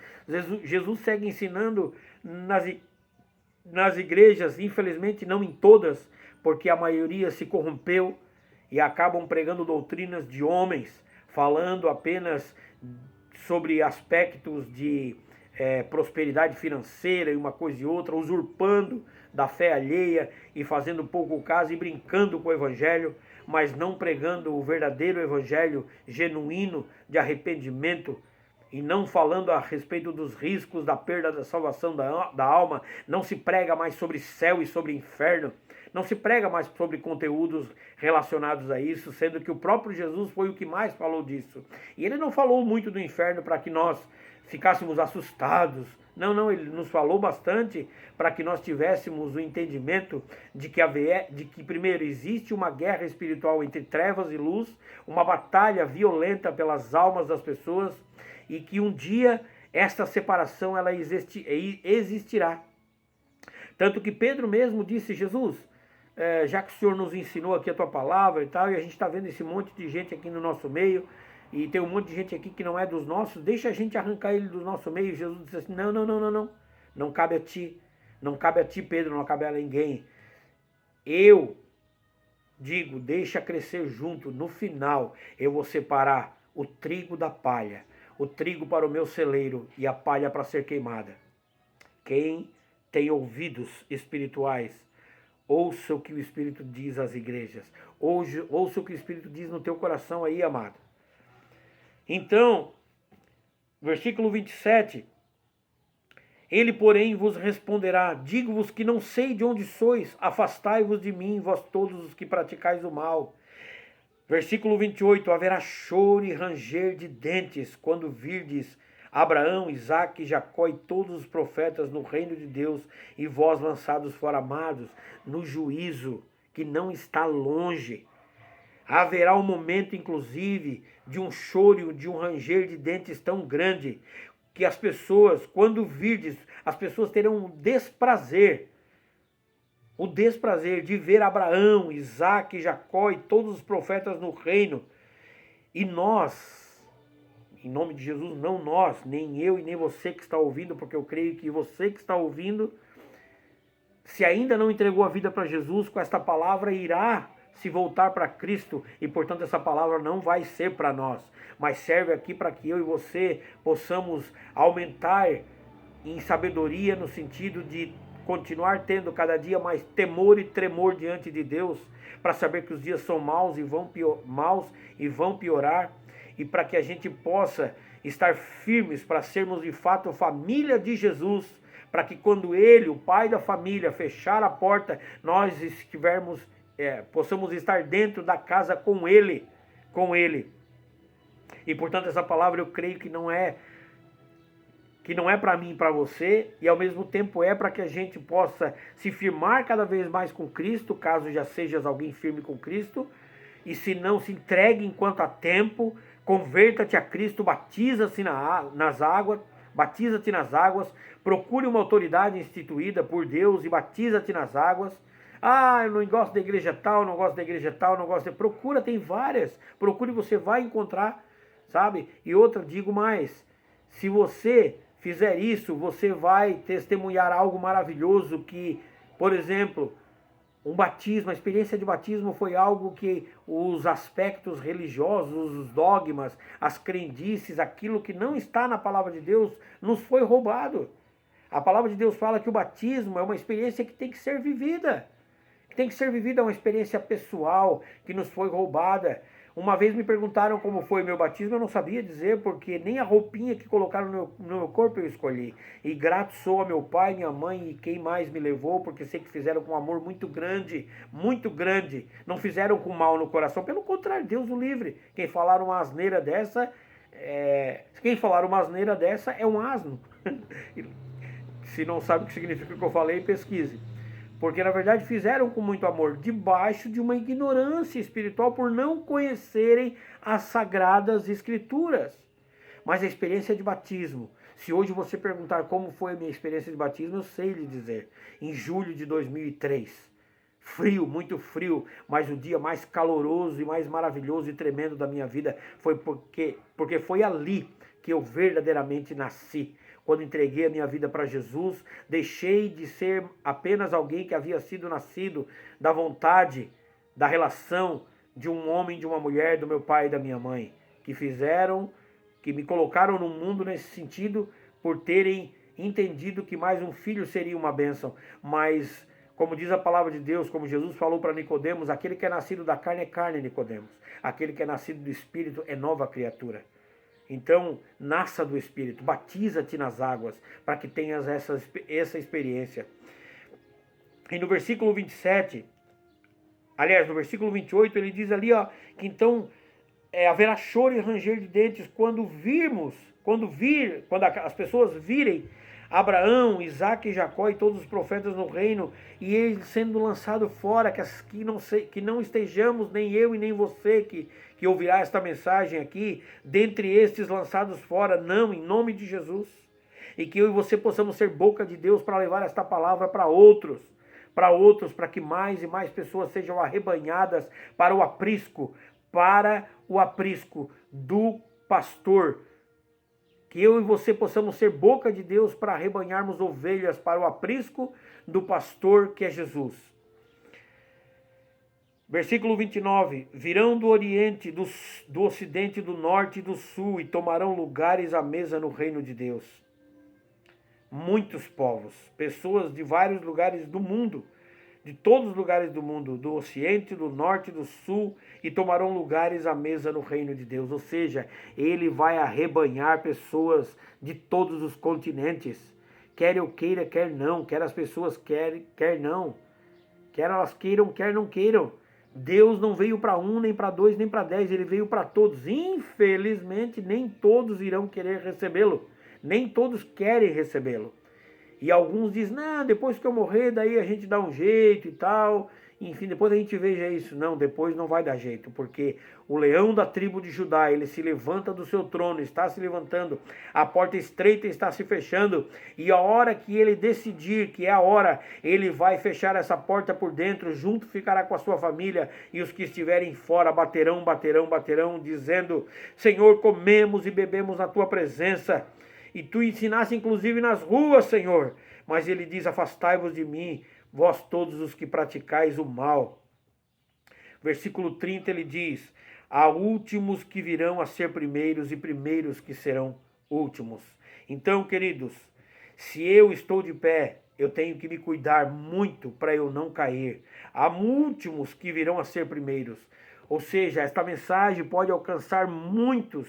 Jesus segue ensinando nas igrejas, infelizmente não em todas, porque a maioria se corrompeu e acabam pregando doutrinas de homens, falando apenas sobre aspectos de prosperidade financeira e uma coisa e outra, usurpando da fé alheia e fazendo pouco caso e brincando com o evangelho, mas não pregando o verdadeiro evangelho genuíno de arrependimento e não falando a respeito dos riscos da perda da salvação da alma. Não se prega mais sobre céu e sobre inferno, não se prega mais sobre conteúdos relacionados a isso, sendo que o próprio Jesus foi o que mais falou disso. E ele não falou muito do inferno para que nós ficássemos assustados. Não, ele nos falou bastante para que nós tivéssemos o entendimento de que primeiro existe uma guerra espiritual entre trevas e luz, uma batalha violenta pelas almas das pessoas e que um dia esta separação ela existirá. Tanto que Pedro mesmo disse, Jesus, já que o Senhor nos ensinou aqui a tua palavra e tal, e a gente está vendo esse monte de gente aqui no nosso meio, e tem um monte de gente aqui que não é dos nossos, deixa a gente arrancar ele do nosso meio. Jesus disse assim, não cabe a ti, Pedro, não cabe a ninguém. Eu digo, deixa crescer junto, no final eu vou separar o trigo da palha, o trigo para o meu celeiro e a palha para ser queimada. Quem tem ouvidos espirituais, ouça o que o Espírito diz às igrejas, ouça o que o Espírito diz no teu coração aí, amado. Então, versículo 27, Ele, porém, vos responderá: digo-vos que não sei de onde sois, afastai-vos de mim, vós todos os que praticais o mal. Versículo 28, haverá choro e ranger de dentes, quando virdes Abraão, Isaque, Jacó e todos os profetas no reino de Deus, e vós lançados fora, amados, no juízo, que não está longe. Haverá um momento, inclusive, de um choro, de um ranger de dentes tão grande, que as pessoas, quando virdes, as pessoas terão um desprazer, o desprazer de ver Abraão, Isaque, Jacó e todos os profetas no reino. E nós, em nome de Jesus, não nós, nem eu e nem você que está ouvindo, porque eu creio que você que está ouvindo, se ainda não entregou a vida para Jesus, com esta palavra irá se voltar para Cristo, e portanto essa palavra não vai ser para nós, mas serve aqui para que eu e você possamos aumentar em sabedoria, no sentido de continuar tendo cada dia mais temor e tremor diante de Deus, para saber que os dias são maus e vão piorar, e para que a gente possa estar firmes para sermos de fato família de Jesus, para que quando Ele, o Pai da família, fechar a porta, nós possamos estar dentro da casa com Ele. E portanto essa palavra eu creio que não é para mim e para você, e ao mesmo tempo é para que a gente possa se firmar cada vez mais com Cristo, caso já sejas alguém firme com Cristo, e se não, se entregue enquanto há tempo, converta-te a Cristo, batiza-te nas águas, procure uma autoridade instituída por Deus e batiza-te nas águas. Ah, eu não gosto da igreja tal, não gosto da igreja tal, não gosto de... Procura, tem várias. Procure, você vai encontrar, sabe? E outra, digo mais, se você fizer isso, você vai testemunhar algo maravilhoso que, por exemplo, um batismo, a experiência de batismo foi algo que os aspectos religiosos, os dogmas, as crendices, aquilo que não está na palavra de Deus, nos foi roubado. A palavra de Deus fala que o batismo é uma experiência que tem que ser vivida. É uma experiência pessoal que nos foi roubada. Uma vez me perguntaram como foi o meu batismo, eu não sabia dizer, porque nem a roupinha que colocaram no meu corpo eu escolhi. E grato sou a meu pai, minha mãe e quem mais me levou, porque sei que fizeram com um amor muito grande, muito grande. Não fizeram com mal no coração, pelo contrário, Deus o livre. Quem falar uma asneira dessa é um asno. Se não sabe o que significa o que eu falei, pesquise. Porque na verdade fizeram com muito amor, debaixo de uma ignorância espiritual, por não conhecerem as sagradas escrituras. Mas a experiência de batismo, se hoje você perguntar como foi a minha experiência de batismo, eu sei lhe dizer. Em julho de 2003, frio, muito frio, mas o dia mais caloroso e mais maravilhoso e tremendo da minha vida foi porque foi ali que eu verdadeiramente nasci. Quando entreguei a minha vida para Jesus, deixei de ser apenas alguém que havia sido nascido da vontade, da relação de um homem, de uma mulher, do meu pai e da minha mãe, que me colocaram no mundo nesse sentido, por terem entendido que mais um filho seria uma bênção. Mas, como diz a palavra de Deus, como Jesus falou para Nicodemos, aquele que é nascido da carne é carne, Nicodemos. Aquele que é nascido do Espírito é nova criatura. Então, nasça do Espírito, batiza-te nas águas, para que tenhas essa experiência. E no versículo 27, aliás, no versículo 28, ele diz ali, que então haverá choro e ranger de dentes quando as pessoas virem Abraão, Isaque e Jacó e todos os profetas no reino, e ele sendo lançado fora, que não estejamos, nem eu e nem você que ouvirá esta mensagem aqui, dentre estes lançados fora, não, em nome de Jesus. E que eu e você possamos ser boca de Deus para levar esta palavra para outros, para que mais e mais pessoas sejam arrebanhadas para o aprisco do pastor. Que eu e você possamos ser boca de Deus para arrebanharmos ovelhas para o aprisco do pastor, que é Jesus. Versículo 29. Virão do oriente, do ocidente, do norte e do sul, e tomarão lugares à mesa no reino de Deus. Muitos povos, pessoas de vários lugares do mundo, de todos os lugares do mundo, do ocidente, do norte, do sul, e tomarão lugares à mesa no reino de Deus. Ou seja, ele vai arrebanhar pessoas de todos os continentes, quer eu queira, quer não, quer as pessoas querem, quer não, quer elas queiram, quer não queiram. Deus não veio para um, nem para dois, nem para 10, ele veio para todos. Infelizmente, nem todos irão querer recebê-lo, nem todos querem recebê-lo. E alguns dizem, não, depois que eu morrer, daí a gente dá um jeito e tal. Enfim, depois a gente veja isso. Não, depois não vai dar jeito, porque o leão da tribo de Judá, ele se levanta do seu trono, está se levantando, a porta estreita está se fechando, e a hora que ele decidir que é a hora, ele vai fechar essa porta por dentro, junto ficará com a sua família, e os que estiverem fora baterão, baterão, baterão, dizendo, Senhor, comemos e bebemos na tua presença, e tu ensinaste inclusive nas ruas, Senhor. Mas ele diz, afastai-vos de mim, vós todos os que praticais o mal. Versículo 30 ele diz, há últimos que virão a ser primeiros e primeiros que serão últimos. Então, queridos, se eu estou de pé, eu tenho que me cuidar muito para eu não cair. Há últimos que virão a ser primeiros. Ou seja, esta mensagem pode alcançar muitos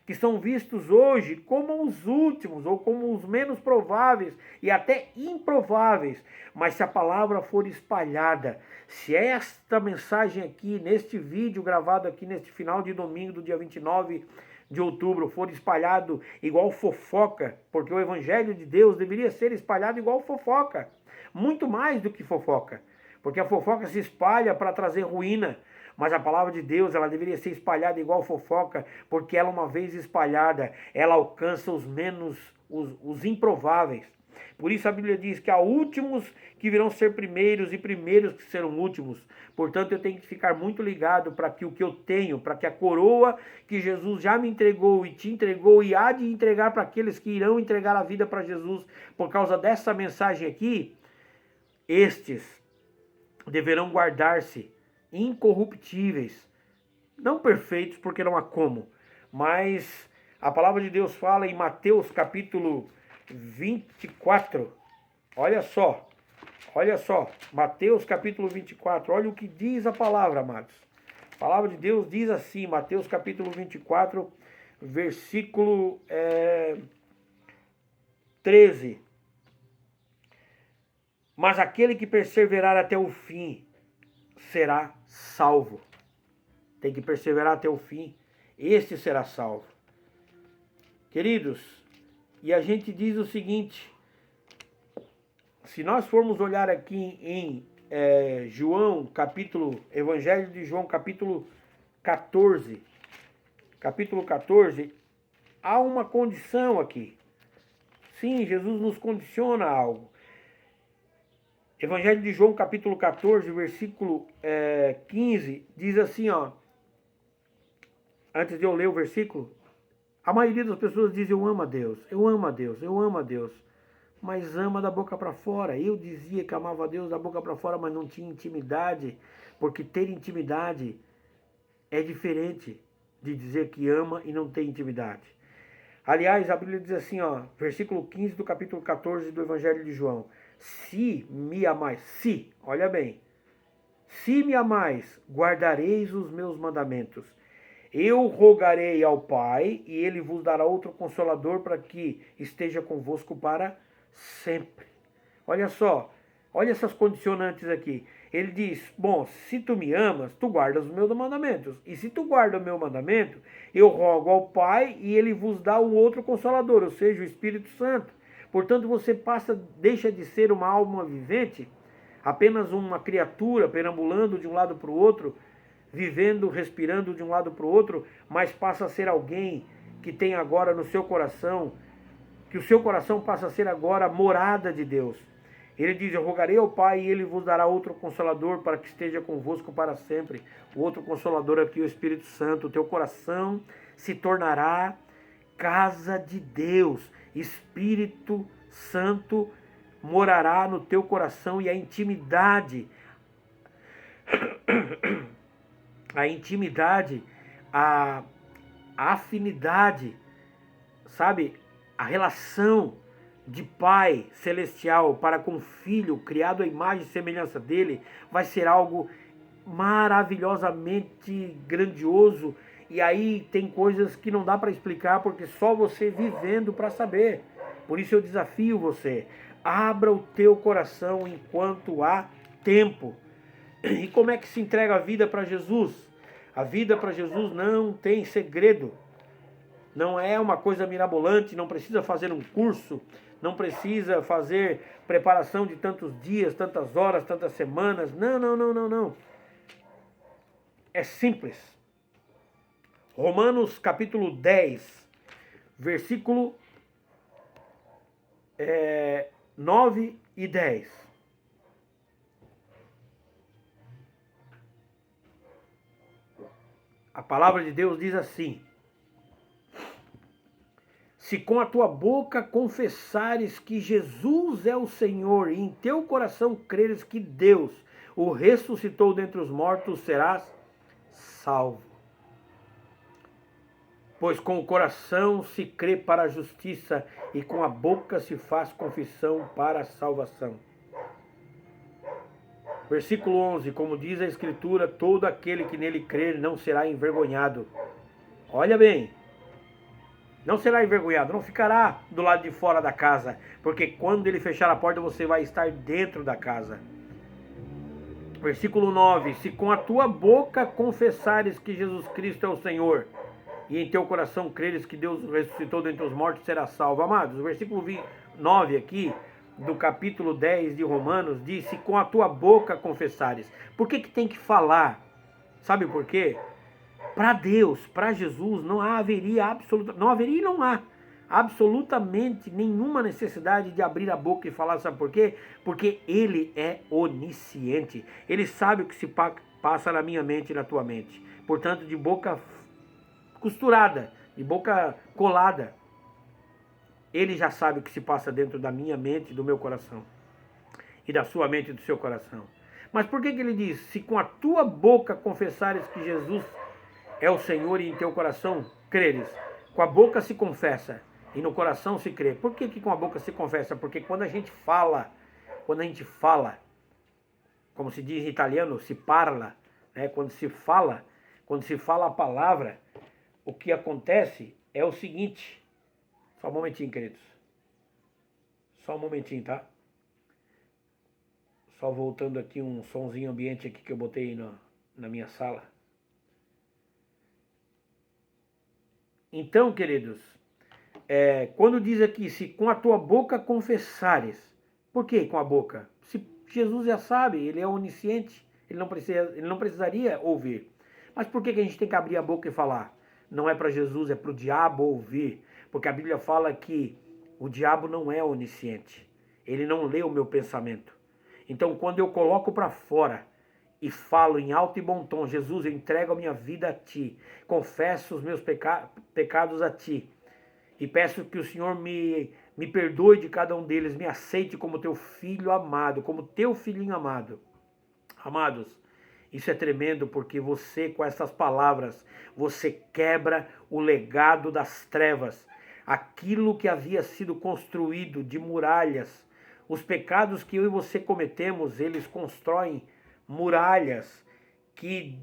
que são vistos hoje como os últimos ou como os menos prováveis e até improváveis, mas se a palavra for espalhada, se esta mensagem aqui, neste vídeo gravado aqui neste final de domingo do dia 29 de outubro, for espalhado igual fofoca, porque o evangelho de Deus deveria ser espalhado igual fofoca, muito mais do que fofoca, porque a fofoca se espalha para trazer ruína. Mas a palavra de Deus, ela deveria ser espalhada igual fofoca, porque ela, uma vez espalhada, ela alcança os os improváveis. Por isso a Bíblia diz que há últimos que virão ser primeiros e primeiros que serão últimos. Portanto, eu tenho que ficar muito ligado para que o que eu tenho, para que a coroa que Jesus já me entregou e te entregou e há de entregar para aqueles que irão entregar a vida para Jesus, por causa dessa mensagem aqui, estes deverão guardar-se incorruptíveis, não perfeitos, porque não há como, mas a palavra de Deus fala em Mateus capítulo 24, olha só, Mateus capítulo 24, olha o que diz a palavra, amados. A palavra de Deus diz assim, Mateus capítulo 24, versículo 13, mas aquele que perseverar até o fim será salvo. Tem que perseverar até o fim, este será salvo. Queridos, e a gente diz o seguinte, se nós formos olhar aqui em Evangelho de João, capítulo 14, há uma condição aqui. Sim, Jesus nos condiciona a algo. Evangelho de João, capítulo 14, versículo 15, diz assim, ó. Antes de eu ler o versículo, a maioria das pessoas diz, eu amo a Deus, eu amo a Deus, eu amo a Deus. Mas ama da boca para fora. Eu dizia que amava a Deus da boca para fora, mas não tinha intimidade. Porque ter intimidade é diferente de dizer que ama e não tem intimidade. Aliás, a Bíblia diz assim, ó, versículo 15 do capítulo 14 do Evangelho de João. Se me amais, olha bem, se me amais, guardareis os meus mandamentos. Eu rogarei ao Pai, e ele vos dará outro consolador para que esteja convosco para sempre. Olha só, olha essas condicionantes aqui. Ele diz, bom, se tu me amas, tu guardas os meus mandamentos. E se tu guarda o meu mandamento, eu rogo ao Pai, e ele vos dá um outro consolador, ou seja, o Espírito Santo. Portanto, você deixa de ser uma alma vivente, apenas uma criatura perambulando de um lado para o outro, vivendo, respirando de um lado para o outro, mas passa a ser alguém que tem agora no seu coração, que o seu coração passa a ser agora a morada de Deus. Ele diz, eu rogarei ao Pai e ele vos dará outro Consolador para que esteja convosco para sempre. O outro Consolador aqui, o Espírito Santo. O teu coração se tornará casa de Deus. Espírito Santo morará no teu coração e a intimidade, a afinidade, sabe? A relação de Pai Celestial para com o Filho, criado à imagem e semelhança dele, vai ser algo maravilhosamente grandioso. E aí tem coisas que não dá para explicar, porque só você vivendo para saber. Por isso eu desafio você, abra o teu coração enquanto há tempo. E como é que se entrega a vida para Jesus? A vida para Jesus não tem segredo. Não é uma coisa mirabolante, não precisa fazer um curso, não precisa fazer preparação de tantos dias, tantas horas, tantas semanas. Não, não, não, não, não. É simples. Romanos capítulo 10, versículo 9 e 10. A palavra de Deus diz assim: se com a tua boca confessares que Jesus é o Senhor e em teu coração creres que Deus o ressuscitou dentre os mortos, serás salvo. Pois com o coração se crê para a justiça e com a boca se faz confissão para a salvação. Versículo 11, como diz a Escritura, todo aquele que nele crer não será envergonhado. Olha bem, não será envergonhado, não ficará do lado de fora da casa, porque quando ele fechar a porta você vai estar dentro da casa. Versículo 9, se com a tua boca confessares que Jesus Cristo é o Senhor, e em teu coração creres que Deus ressuscitou dentre os mortos, será salvo. Amados, o versículo 9 aqui, do capítulo 10 de Romanos, diz, se com a tua boca confessares. Por que tem que falar? Sabe por quê? Para Deus, para Jesus, não haveria e não há absolutamente nenhuma necessidade de abrir a boca e falar, sabe por quê? Porque Ele é onisciente. Ele sabe o que se passa na minha mente e na tua mente. Portanto, de boca costurada, de boca colada, Ele já sabe o que se passa dentro da minha mente e do meu coração. E da sua mente e do seu coração. Mas por que ele diz, se com a tua boca confessares que Jesus é o Senhor e em teu coração creres? Com a boca se confessa e no coração se crê. Por que com a boca se confessa? Porque quando a gente fala, como se diz em italiano, se parla, né? Quando se fala a palavra, o que acontece é o seguinte. Só um momentinho, queridos. Só um momentinho, tá? Só voltando aqui um sonzinho ambiente aqui que eu botei na minha sala. Então, queridos, quando diz aqui, se com a tua boca confessares, por que com a boca? Se Jesus já sabe, ele é onisciente, ele não precisaria ouvir. Mas por que a gente tem que abrir a boca e falar? Não é para Jesus, é para o diabo ouvir. Porque a Bíblia fala que o diabo não é onisciente. Ele não lê o meu pensamento. Então, quando eu coloco para fora e falo em alto e bom tom, Jesus, eu entrego a minha vida a Ti, confesso os meus pecados a Ti, e peço que o Senhor me perdoe de cada um deles, me aceite como Teu filho amado, como Teu filhinho amado. Amados, isso é tremendo porque você, com essas palavras, você quebra o legado das trevas, aquilo que havia sido construído de muralhas. Os pecados que eu e você cometemos, eles constroem muralhas que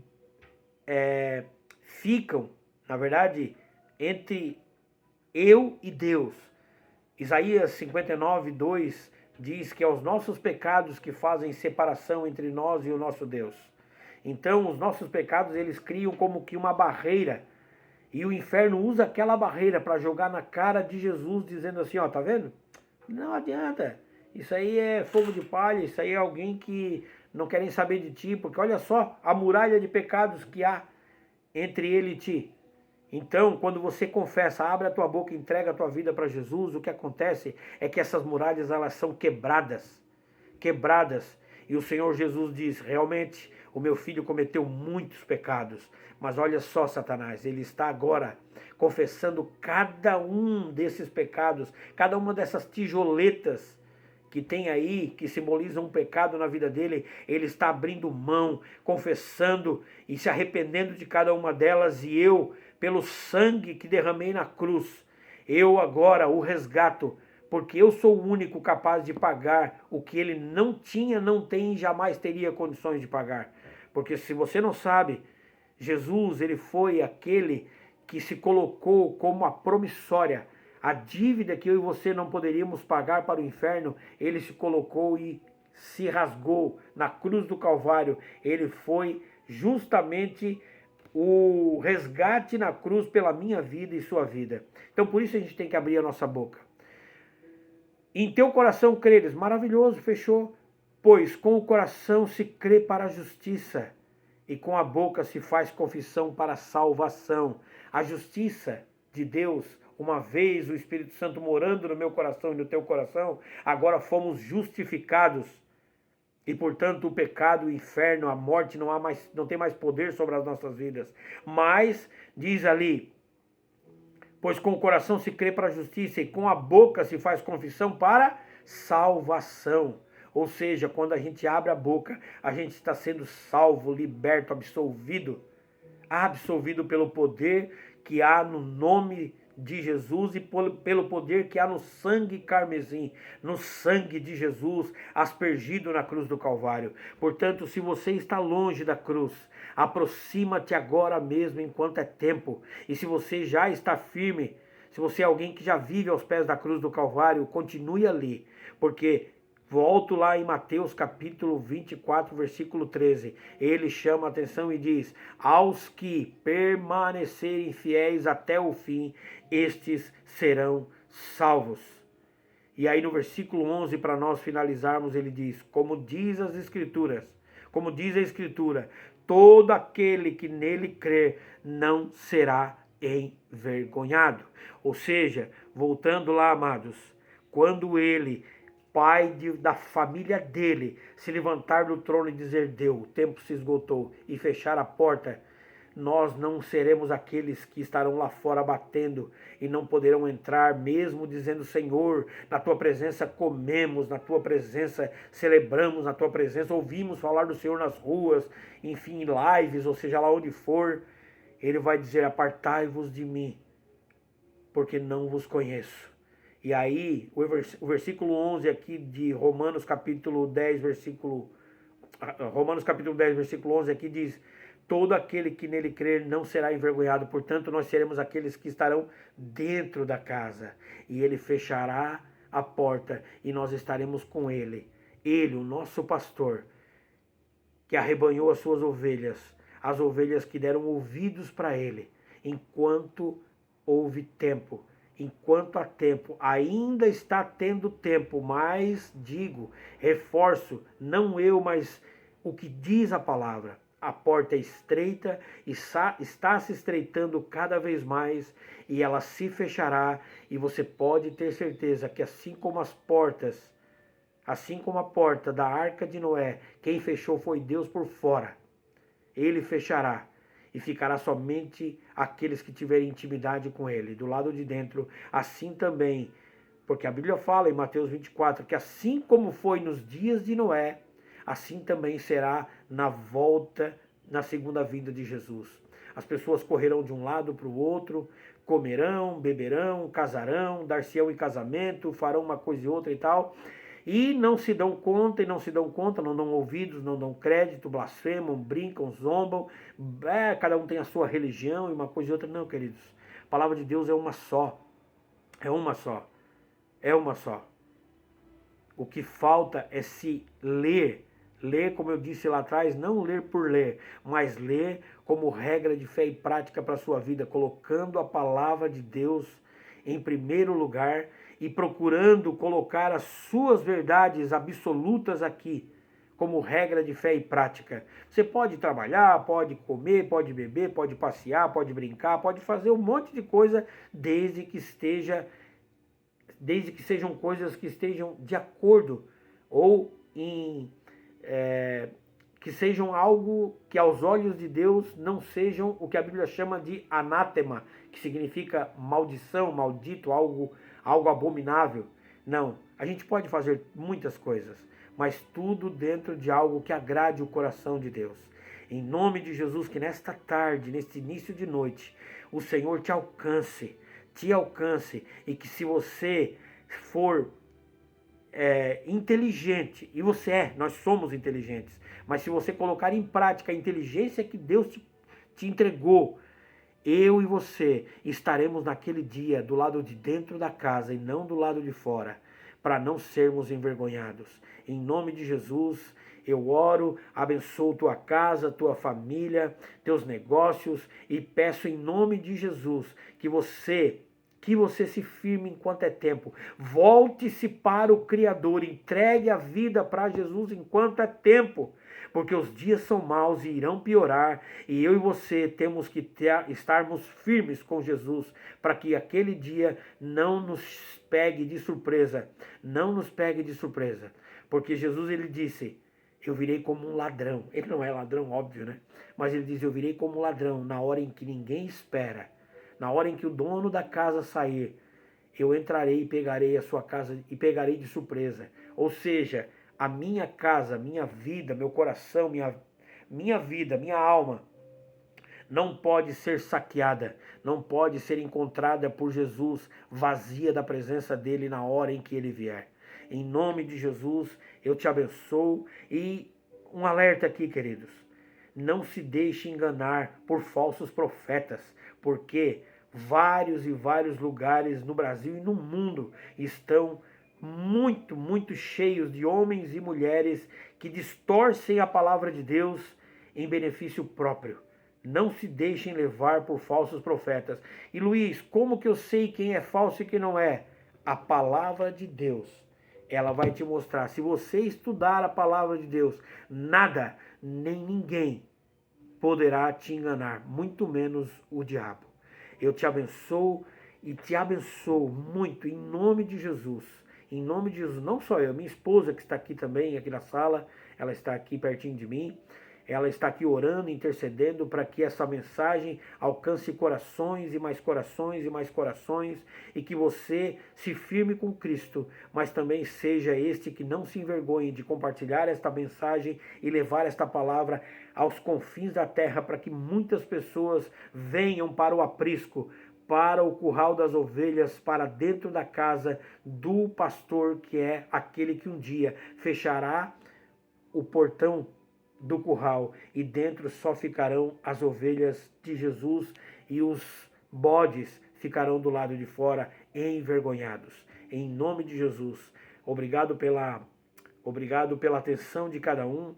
ficam, na verdade, entre eu e Deus. Isaías 59, 2 diz que é os nossos pecados que fazem separação entre nós e o nosso Deus. Então, os nossos pecados, eles criam como que uma barreira. E o inferno usa aquela barreira para jogar na cara de Jesus, dizendo assim, ó, tá vendo? Não adianta. Isso aí é fogo de palha, isso aí é alguém que não querem saber de ti, porque olha só a muralha de pecados que há entre ele e ti. Então, quando você confessa, abre a tua boca e entrega a tua vida para Jesus, o que acontece é que essas muralhas, elas são quebradas. E o Senhor Jesus diz, realmente, o meu filho cometeu muitos pecados. Mas olha só, Satanás, ele está agora confessando cada um desses pecados, cada uma dessas tijoletas que tem aí, que simbolizam um pecado na vida dele, ele está abrindo mão, confessando e se arrependendo de cada uma delas, e eu, pelo sangue que derramei na cruz, eu agora o resgato, porque eu sou o único capaz de pagar o que ele não tinha, não tem e jamais teria condições de pagar. Porque se você não sabe, Jesus, ele foi aquele que se colocou como a promissória, A dívida que eu e você não poderíamos pagar para o inferno, ele se colocou e se rasgou na cruz do Calvário. Ele foi justamente o resgate na cruz pela minha vida e sua vida. Então por isso a gente tem que abrir a nossa boca. Em teu coração creres, maravilhoso, fechou. Pois com o coração se crê para a justiça e com a boca se faz confissão para a salvação. A justiça de Deus, uma vez o Espírito Santo morando no meu coração e no teu coração, agora fomos justificados. E portanto o pecado, o inferno, a morte não tem mais poder sobre as nossas vidas. Mas, diz ali, pois com o coração se crê para a justiça e com a boca se faz confissão para salvação. Ou seja, quando a gente abre a boca, a gente está sendo salvo, liberto, absolvido pelo poder que há no nome de Jesus e pelo poder que há no sangue carmesim, no sangue de Jesus, aspergido na cruz do Calvário. Portanto, se você está longe da cruz, aproxima-te agora mesmo enquanto é tempo. E se você já está firme, se você é alguém que já vive aos pés da cruz do Calvário, continue ali, porque volto lá em Mateus capítulo 24, versículo 13. Ele chama a atenção e diz: aos que permanecerem fiéis até o fim, estes serão salvos. E aí no versículo 11, para nós finalizarmos, ele diz: como diz as Escrituras, como diz a Escritura, todo aquele que nele crer não será envergonhado. Ou seja, voltando lá, amados, quando ele, pai da família dele, se levantar do trono e dizer: deu, o tempo se esgotou, e fechar a porta, nós não seremos aqueles que estarão lá fora batendo e não poderão entrar, mesmo dizendo: Senhor, na tua presença comemos, na tua presença celebramos, na tua presença ouvimos falar do Senhor nas ruas, enfim, em lives, ou seja lá onde for. Ele vai dizer: apartai-vos de mim, porque não vos conheço. E aí, o versículo 11 aqui de Romanos capítulo 10, versículo 11 aqui diz: todo aquele que nele crer não será envergonhado. Portanto, nós seremos aqueles que estarão dentro da casa. E ele fechará a porta e nós estaremos com ele. Ele, o nosso pastor, que arrebanhou as suas ovelhas, as ovelhas que deram ouvidos para ele, enquanto houve tempo. Enquanto há tempo, ainda está tendo tempo, mas digo, reforço, não eu, mas o que diz a palavra. A porta é estreita e está se estreitando cada vez mais e ela se fechará, e você pode ter certeza que assim como a porta da Arca de Noé, quem fechou foi Deus por fora. Ele fechará. E ficará somente aqueles que tiverem intimidade com ele. Do lado de dentro, assim também, porque a Bíblia fala em Mateus 24, que assim como foi nos dias de Noé, assim também será na segunda vinda de Jesus. As pessoas correrão de um lado para o outro, comerão, beberão, casarão, dar-se-ão em casamento, farão uma coisa e outra e tal, e não se dão conta, não dão ouvidos, não dão crédito, blasfemam, brincam, zombam, cada um tem a sua religião e uma coisa e outra. Não, queridos, a palavra de Deus é uma só, é uma só, é uma só. O que falta é se ler, como eu disse lá atrás, não ler por ler, mas ler como regra de fé e prática para a sua vida, colocando a palavra de Deus em primeiro lugar e procurando colocar as suas verdades absolutas aqui, como regra de fé e prática. Você pode trabalhar, pode comer, pode beber, pode passear, pode brincar, pode fazer um monte de coisa, desde que sejam coisas que estejam de acordo ou que sejam algo que aos olhos de Deus não sejam o que a Bíblia chama de anátema, que significa maldição, maldito, algo abominável. Não, a gente pode fazer muitas coisas, mas tudo dentro de algo que agrade o coração de Deus. Em nome de Jesus, que nesta tarde, neste início de noite, o Senhor te alcance, e que se você for inteligente, e nós somos inteligentes, mas se você colocar em prática a inteligência que Deus te entregou, eu e você estaremos naquele dia do lado de dentro da casa e não do lado de fora, para não sermos envergonhados. Em nome de Jesus, eu oro, abençoo tua casa, tua família, teus negócios e peço em nome de Jesus que você se firme enquanto é tempo. Volte-se para o Criador, entregue a vida para Jesus enquanto é tempo, porque os dias são maus e irão piorar, e eu e você temos que estarmos firmes com Jesus, para que aquele dia não nos pegue de surpresa, não nos pegue de surpresa, porque Jesus ele disse, eu virei como um ladrão. Ele não é ladrão, óbvio, né? Mas ele diz, eu virei como um ladrão na hora em que ninguém espera. Na hora em que o dono da casa sair, eu entrarei e pegarei a sua casa e pegarei de surpresa. Ou seja, a minha casa, minha vida, meu coração, minha vida, minha alma, não pode ser saqueada, não pode ser encontrada por Jesus vazia da presença dele na hora em que ele vier. Em nome de Jesus, eu te abençoo e um alerta aqui, queridos. Não se deixe enganar por falsos profetas, porque vários e vários lugares no Brasil e no mundo estão muito cheios de homens e mulheres que distorcem a palavra de Deus em benefício próprio. Não se deixem levar por falsos profetas. E Luiz, como que eu sei quem é falso e quem não é? A palavra de Deus, ela vai te mostrar. Se você estudar a palavra de Deus, nada, nem ninguém poderá te enganar, muito menos o diabo. Eu te abençoo e te abençoo muito em nome de Jesus. Em nome de Jesus, não só eu, minha esposa que está aqui também, aqui na sala, ela está aqui pertinho de mim. Ela está aqui orando, intercedendo para que essa mensagem alcance corações e mais corações e mais corações, e que você se firme com Cristo, mas também seja este que não se envergonhe de compartilhar esta mensagem e levar esta palavra aos confins da terra, para que muitas pessoas venham para o aprisco, para o curral das ovelhas, para dentro da casa do pastor, que é aquele que um dia fechará o portão do curral, e dentro só ficarão as ovelhas de Jesus, e os bodes ficarão do lado de fora envergonhados. Em nome de Jesus, obrigado pela atenção de cada um.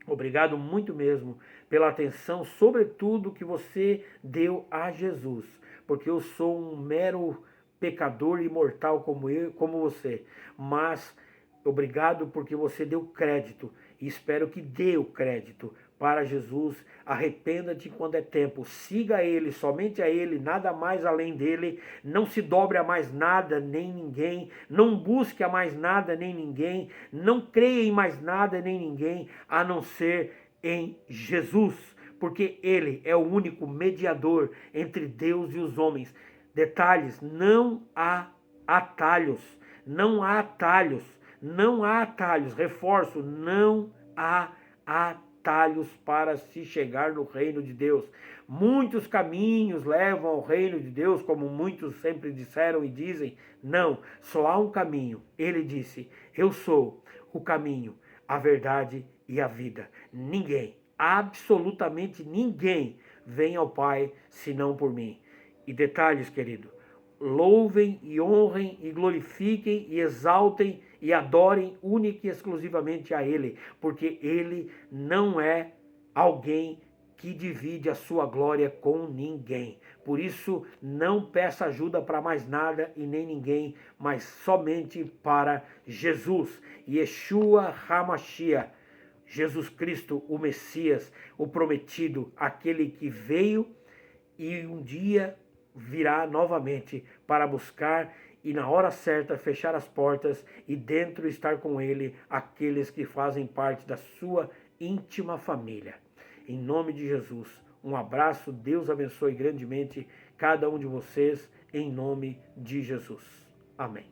Obrigado muito mesmo pela atenção, sobretudo que você deu a Jesus, porque eu sou um mero pecador imortal como você, mas obrigado porque você deu crédito, e espero que dê o crédito para Jesus. Arrependa-te quando é tempo, siga Ele, somente a Ele, nada mais além dele, não se dobre a mais nada nem ninguém, não busque a mais nada nem ninguém, não creia em mais nada nem ninguém, a não ser em Jesus, porque Ele é o único mediador entre Deus e os homens. Detalhes, não há atalhos, não há atalhos. Não há atalhos, reforço, não há atalhos para se chegar no reino de Deus. Muitos caminhos levam ao reino de Deus, como muitos sempre disseram e dizem. Não, só há um caminho. Ele disse, eu sou o caminho, a verdade e a vida. Ninguém, absolutamente ninguém, vem ao Pai senão por mim. E detalhes, querido, louvem e honrem e glorifiquem e exaltem e adorem única e exclusivamente a Ele, porque Ele não é alguém que divide a sua glória com ninguém. Por isso, não peça ajuda para mais nada e nem ninguém, mas somente para Jesus. Yeshua HaMashiach, Jesus Cristo, o Messias, o prometido, aquele que veio e um dia virá novamente para buscar e na hora certa fechar as portas e dentro estar com ele aqueles que fazem parte da sua íntima família. Em nome de Jesus, um abraço, Deus abençoe grandemente cada um de vocês, em nome de Jesus. Amém.